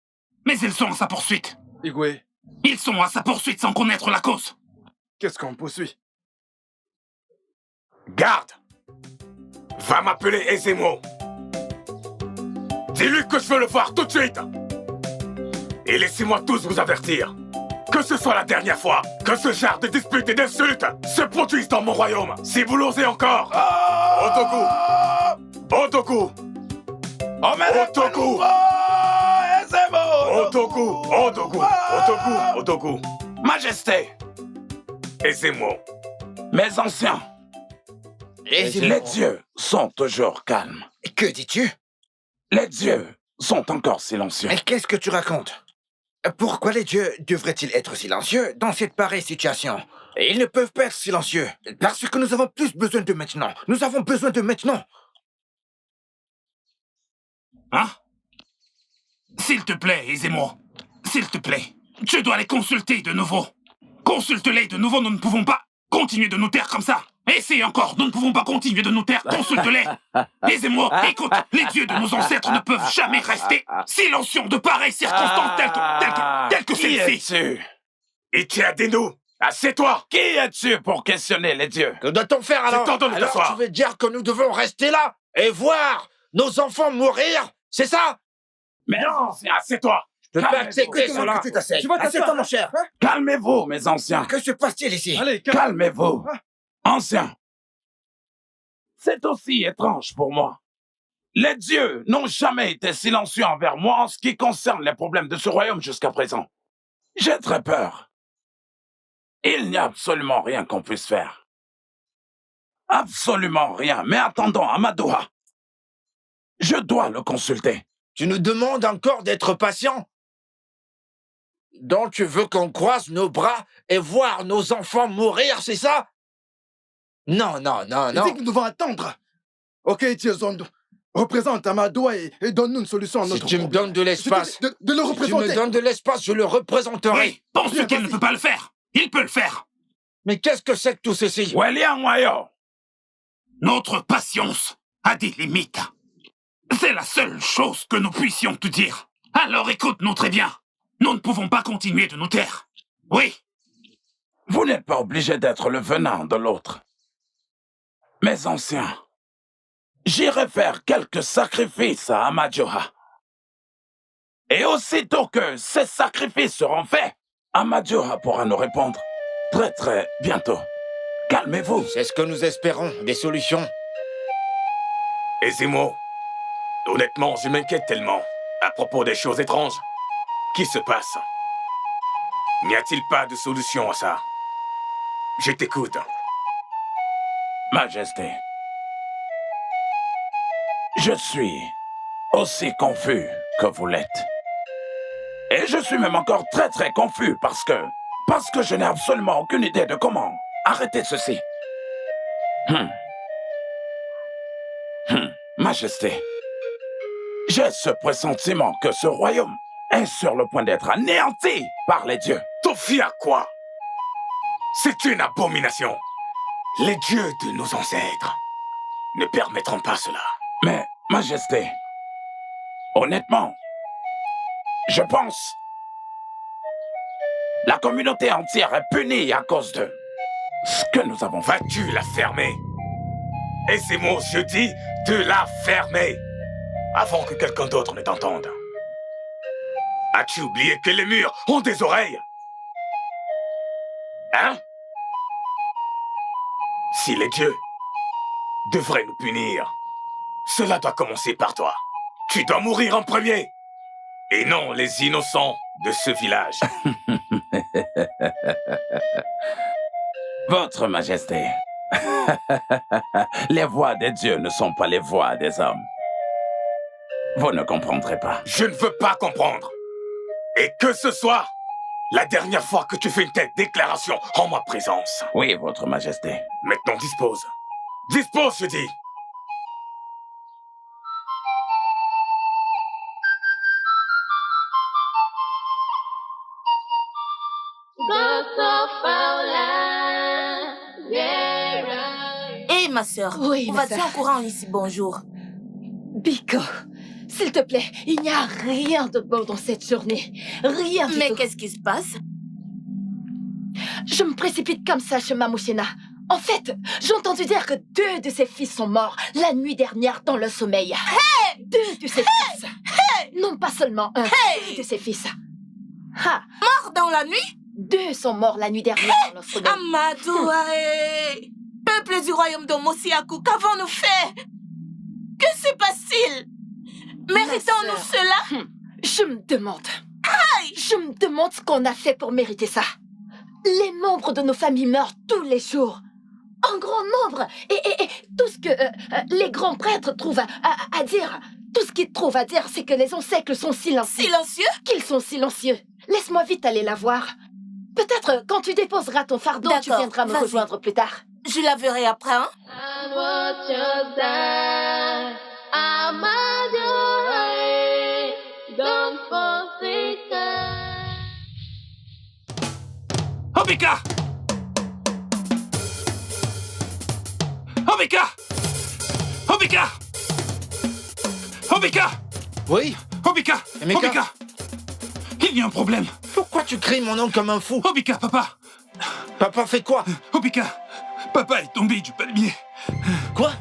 Mais ils sont à sa poursuite. Igwe, Ils sont à sa poursuite sans connaître la cause. qu'est-ce qu'on poursuit? Garde. Va m'appeler Ezemo. Dis-lui que je veux le voir tout de suite. Et laissez-moi tous vous avertir. Que ce soit la dernière fois que ce genre de disputes et d'insultes se produisent dans mon royaume. Si vous l'osez encore. Otoku. Otoku. Majesté, Ezemo. mes anciens, les dieux sont toujours calmes. Que dis-tu? Les dieux sont encore silencieux. Mais qu'est-ce que tu racontes? Pourquoi les dieux devraient-ils être silencieux dans cette pareille situation? Ils ne peuvent pas être silencieux, parce que nous avons plus besoin de maintenant. Nous avons besoin de maintenant. Hein? S'il te plaît, Ezemo. S'il te plaît. Tu dois les consulter de nouveau. Consulte-les de nouveau, nous ne pouvons pas continuer de nous taire comme ça. Essaye encore, nous ne pouvons pas continuer de nous taire, consulte-les. Ezemo, écoute, les dieux de nos ancêtres ne peuvent jamais rester silencieux de pareilles circonstances telles que celle-ci. Qui es-tu? Ichiadinu, assieds-toi. Qui es-tu pour questionner les dieux? Que doit-on faire alors? Je t'ordonne de Alors t'asseoir. tu veux dire que nous devons rester là et voir nos enfants mourir? C'est ça? Mais non, Assieds-toi. Je peux pas Calmez-vous. accepter cela. Tu t'asseyes. Tu vas t'asseoir. Assieds-toi, mon cher. calmez-vous, mes anciens. Que se passe-t-il ici? Allez, Calmez-vous. Anciens. C'est aussi étrange pour moi. Les dieux n'ont jamais été silencieux envers moi en ce qui concerne les problèmes de ce royaume jusqu'à présent. J'ai très peur. Il n'y a absolument rien qu'on puisse faire. Absolument rien. Mais attendons, Amadoha. Je dois le consulter. Tu nous demandes encore d'être patient? Donc tu veux qu'on croise nos bras et voir nos enfants mourir, c'est ça? Non. Il dit que nous devons attendre. Ok, Tiezondo. Représente Amadoua et donne-nous une solution à notre Si tu me donnes de l'espace, de le si tu représenter. me donnes de l'espace, je le représenterai. Oui, penses-tu qu'elle ne peut pas le faire? Il peut le faire. Mais qu'est-ce que c'est que tout ceci? William Wayo. Notre patience a des limites. C'est la seule chose que nous puissions te dire. Alors écoute-nous très bien. Nous ne pouvons pas continuer de nous taire. Oui. Vous n'êtes pas obligé d'être le venin de l'autre. Mes anciens, j'irai faire quelques sacrifices à Amadioha. Et aussitôt que ces sacrifices seront faits, Amadioha pourra nous répondre très très bientôt. Calmez-vous. C'est ce que nous espérons, des solutions. Ezemo, honnêtement, je m'inquiète tellement à propos des choses étranges qui se passent. N'y a-t-il pas de solution à ça? Je t'écoute. Majesté, je suis aussi confus que vous l'êtes. Et je suis même encore très très confus parce que je n'ai absolument aucune idée de comment arrêter ceci. Majesté, j'ai ce pressentiment que ce royaume est sur le point d'être anéanti par les dieux. T'en fies à quoi? C'est une abomination. Les dieux de nos ancêtres ne permettront pas cela. Mais, Majesté, honnêtement, je pense la communauté entière est punie à cause de ce que nous avons fait. Vas-tu la fermer? Et c'est mon je dis de la fermer avant que quelqu'un d'autre ne t'entende. As-tu oublié que les murs ont des oreilles? Hein? Si les dieux devraient nous punir, cela doit commencer par toi. Tu dois mourir en premier. Et non les innocents de ce village. Votre Majesté, les voix des dieux ne sont pas les voix des hommes. Vous ne comprendrez pas. Je ne veux pas comprendre. Et que ce soit la dernière fois que tu fais une telle déclaration en ma présence. Oui, Votre Majesté. Maintenant, dispose. Dispose, je dis. Hé, ma sœur, oui, vas-tu en courant ici, bonjour? Biko, s'il te plaît, il n'y a rien de bon dans cette journée. Rien du tout. Mais qu'est-ce qui se passe? Je me précipite comme ça chez Mamushina. En fait, j'ai entendu dire que 2 de ses fils sont morts la nuit dernière dans le sommeil. Hey! 2 de ses fils. Hey! Non pas seulement un, hey! 2 de ses fils. Ha! Morts dans la nuit? 2 sont morts la nuit dernière dans le sommeil. Amadouae! Peuple du royaume de Mosiaku, qu'avons-nous fait? Que se passe-t-il? Méritons-nous cela? Je me demande. Aïe! Je me demande ce qu'on a fait pour mériter ça. Les membres de nos familles meurent tous les jours. En grand nombre. Et tout ce que les grands prêtres trouvent à dire, tout ce qu'ils trouvent à dire, c'est que les ancêtres sont silencieux. Silencieux? Qu'ils sont silencieux. Laisse-moi vite aller la voir. Peut-être quand tu déposeras ton fardeau, tu viendras me rejoindre plus tard. Je la verrai après, hein? Obika! Obika! Obika! Obika! Oui? Obika! Emeka? Obika! Il y a un problème. Pourquoi tu cries mon nom comme un fou? Obika, papa! Papa fait quoi? Obika! Papa est tombé du palmier. Quoi?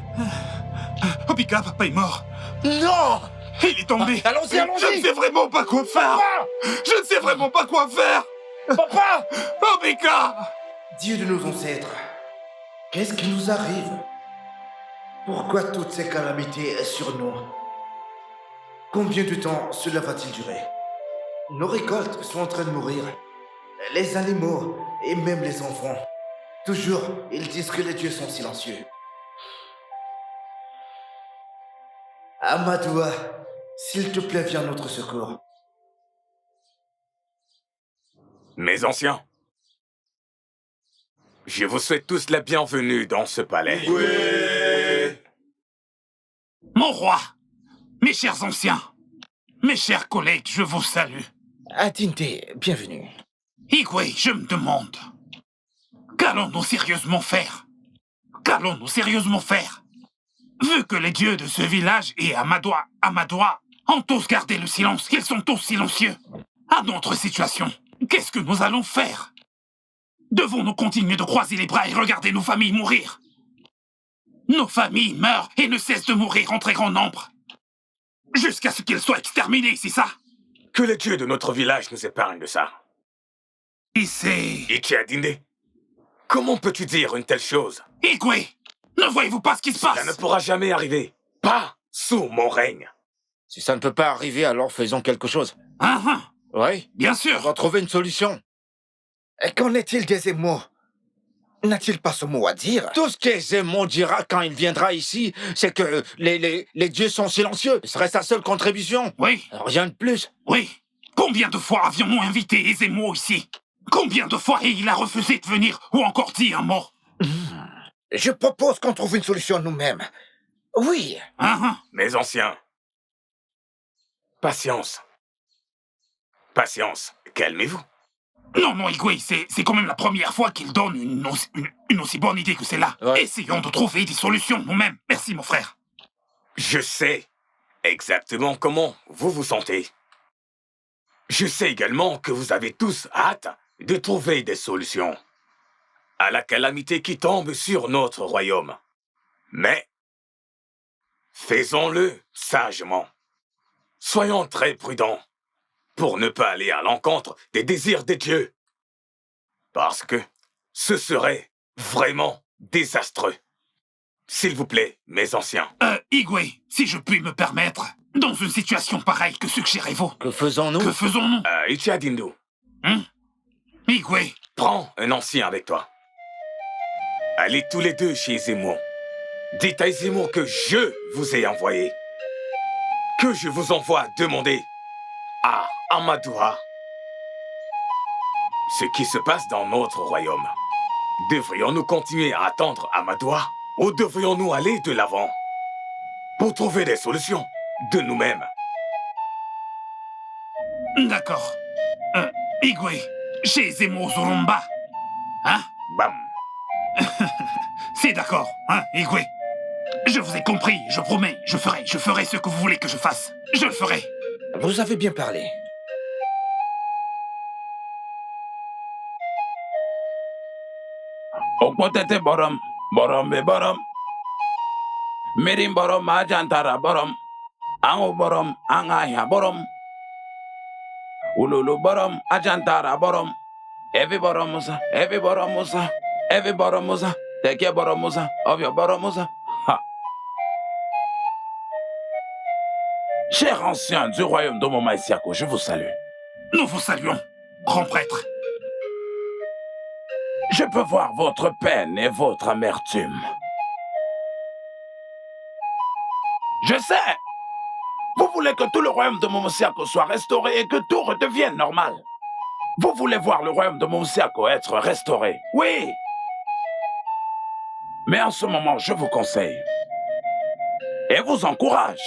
Obika, papa est mort. Non! Il est tombé. Allons-y, allons-y! Je ne sais vraiment pas quoi faire. Papa! Je ne sais vraiment pas quoi faire. Papa! Obika! Dieu de nos ancêtres, qu'est-ce qui nous arrive? Pourquoi toutes ces calamités sur nous? Combien de temps cela va-t-il durer? Nos récoltes sont en train de mourir. Les animaux et même les enfants. Toujours, ils disent que les dieux sont silencieux. Amadoua, s'il te plaît, viens à notre secours. Mes anciens, je vous souhaite tous la bienvenue dans ce palais. Oui. Mon roi, mes chers anciens, mes chers collègues, je vous salue. Atinte, bienvenue. Igwe, je me demande, qu'allons-nous sérieusement faire? Qu'allons-nous sérieusement faire? Vu que les dieux de ce village et Amadoua ont tous gardé le silence, qu'ils sont tous silencieux. À notre situation, qu'est-ce que nous allons faire? Devons-nous continuer de croiser les bras et regarder nos familles mourir? Nos familles meurent et ne cessent de mourir en très grand nombre. Jusqu'à ce qu'ils soient exterminés, c'est ça? Que les dieux de notre village nous épargnent de ça. Ichi Adinde, comment peux-tu dire une telle chose? Igwe, ne voyez-vous pas ce qui se passe? Ça ne pourra jamais arriver. Pas sous mon règne. Si ça ne peut pas arriver, alors faisons quelque chose. Oui, bien sûr. On va trouver une solution. Et qu'en est-il des émots? N'a-t-il pas ce mot à dire? Tout ce qu'Ezemo dira quand il viendra ici, c'est que les dieux sont silencieux. Ce serait sa seule contribution. Oui. Rien de plus. Oui. Combien de fois avions-nous invité Ezemo ici? Combien de fois il a refusé de venir ou encore dit un mot? Je propose qu'on trouve une solution nous-mêmes. Oui. Mes anciens. Patience. Patience. Calmez-vous. Non, Igwe, c'est quand même la première fois qu'il donne une aussi bonne idée que celle-là. Ouais. Essayons de trouver des solutions nous-mêmes. Merci, mon frère. Je sais exactement comment vous vous sentez. Je sais également que vous avez tous hâte de trouver des solutions à la calamité qui tombe sur notre royaume. Mais faisons-le sagement. Soyons très prudents pour ne pas aller à l'encontre des désirs des dieux. Parce que ce serait vraiment désastreux. S'il vous plaît, mes anciens. Igwe, si je puis me permettre, dans une situation pareille, que suggérez-vous? Que faisons-nous? Que faisons-nous? Ichi Adindu. Igwe. Prends un ancien avec toi. Allez tous les deux chez Ezemo. Dites à Ezemo que je vous ai envoyé. Que je vous envoie demander à Amadoua ce qui se passe dans notre royaume. Devrions-nous continuer à attendre Amadoua ou devrions-nous aller de l'avant pour trouver des solutions de nous-mêmes? D'accord. Igwe, chez Zemo Zoromba. Hein? Bam. C'est d'accord, hein, Igwe? Je vous ai compris, je promets, je ferai ce que vous voulez que je fasse. Je le ferai. Vous avez bien parlé. Okpotete borom, borom be borom. Mirim borom ajantara borom. Ango borom, angaya borom. Ululu borom, ajantara borom. Evi borom musa, evi borom musa, evi borom musa. Teke borom musa, ovio borom musa. Ha. Chers anciens du royaume de Momaïsiako, je vous salue. Nous vous saluons, grand prêtre. Je peux voir votre peine et votre amertume. Je sais. Vous voulez que tout le royaume de Momossiako soit restauré et que tout redevienne normal. Vous voulez voir le royaume de Momossiako être restauré. Oui. Mais en ce moment, je vous conseille et vous encourage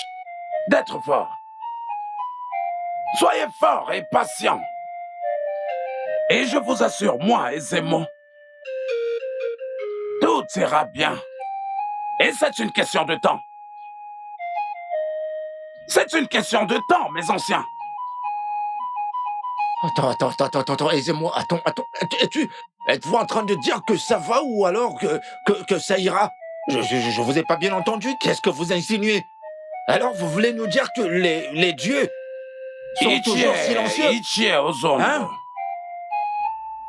d'être fort. Soyez fort et patient. Et je vous assure, moi et Zemo, tout ira bien. Et c'est une question de temps. C'est une question de temps, mes anciens. Attends, aisez-moi, attends. Êtes-vous en train de dire que ça va ou alors que ça ira? Je vous ai pas bien entendu. Qu'est-ce que vous insinuez? Alors vous voulez nous dire que les dieux sont toujours silencieux? Hein?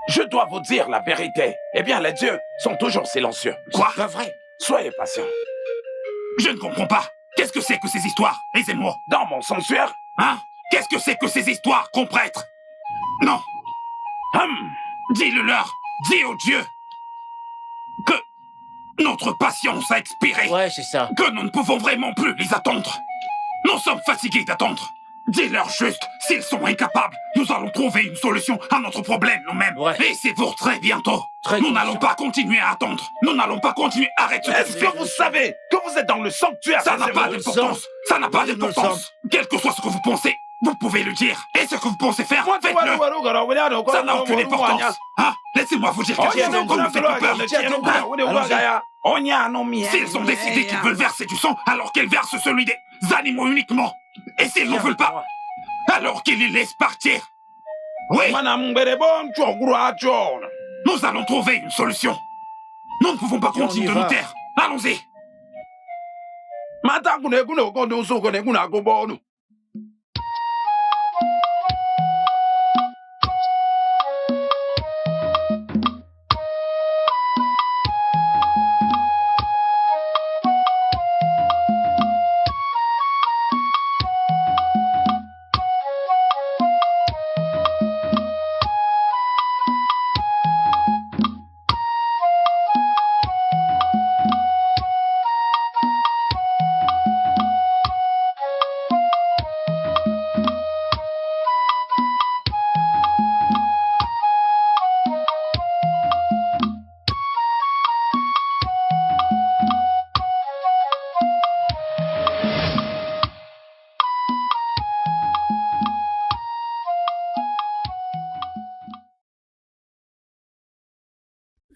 Je dois vous dire la vérité. Eh bien, les dieux sont toujours silencieux. Quoi? C'est pas vrai. Soyez patient. Je ne comprends pas. Qu'est-ce que c'est que ces histoires? Aisez-moi. Dans mon sanctuaire? Hein? Qu'est-ce que c'est que ces histoires, grand prêtre? Non. Dis-le-leur. Dis aux dieux que notre patience a expiré. Ouais, c'est ça. Que nous ne pouvons vraiment plus les attendre. Nous sommes fatigués d'attendre. Dis-leur juste, s'ils sont incapables, nous allons trouver une solution à notre problème nous-mêmes. Ouais. Et c'est pour très bientôt. Nous n'allons pas continuer à attendre. Nous n'allons pas continuer. Arrête ce que tu fais. Est-ce que vous savez que vous êtes dans le sanctuaire? Ça n'a pas d'importance. Ça n'a pas d'importance. Quel que soit ce que vous pensez, vous pouvez le dire. Et ce que vous pensez faire, faites-le. Ça n'a aucune importance. Hein? Laissez-moi vous dire quelque chose qu'on me fait peur. S'ils ont décidé qu'ils veulent verser du sang, alors qu'ils versent celui des animaux uniquement. Et s'ils n'en veulent pas, alors qu'ils les laissent partir. Oui. Nous allons trouver une solution. Nous ne pouvons pas continuer de nous taire. Allons-y.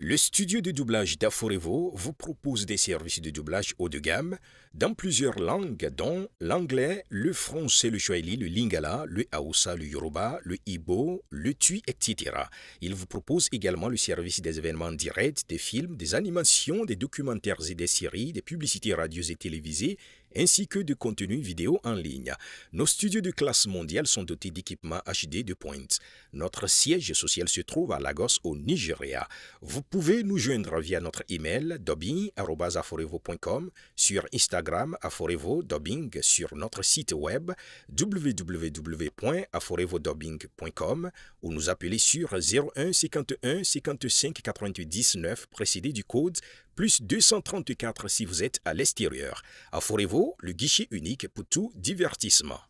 Le studio de doublage d'Aforevo vous propose des services de doublage haut de gamme dans plusieurs langues, dont l'anglais, le français, le swahili, le lingala, le hausa, le yoruba, le igbo, le tui, etc. Il vous propose également le service des événements directs, des films, des animations, des documentaires et des séries, des publicités radio et télévisées, ainsi que de contenus vidéo en ligne. Nos studios de classe mondiale sont dotés d'équipements HD de pointe. Notre siège social se trouve à Lagos, au Nigeria. Vous pouvez nous joindre via notre email dubbing@aforevo.com, sur Instagram Aforevo Dubbing, sur notre site web www.aforevodubbing.com ou nous appeler sur 01 51 55 88 19 précédé du code plus 234 si vous êtes à l'extérieur. Aforevo, le guichet unique pour tout divertissement.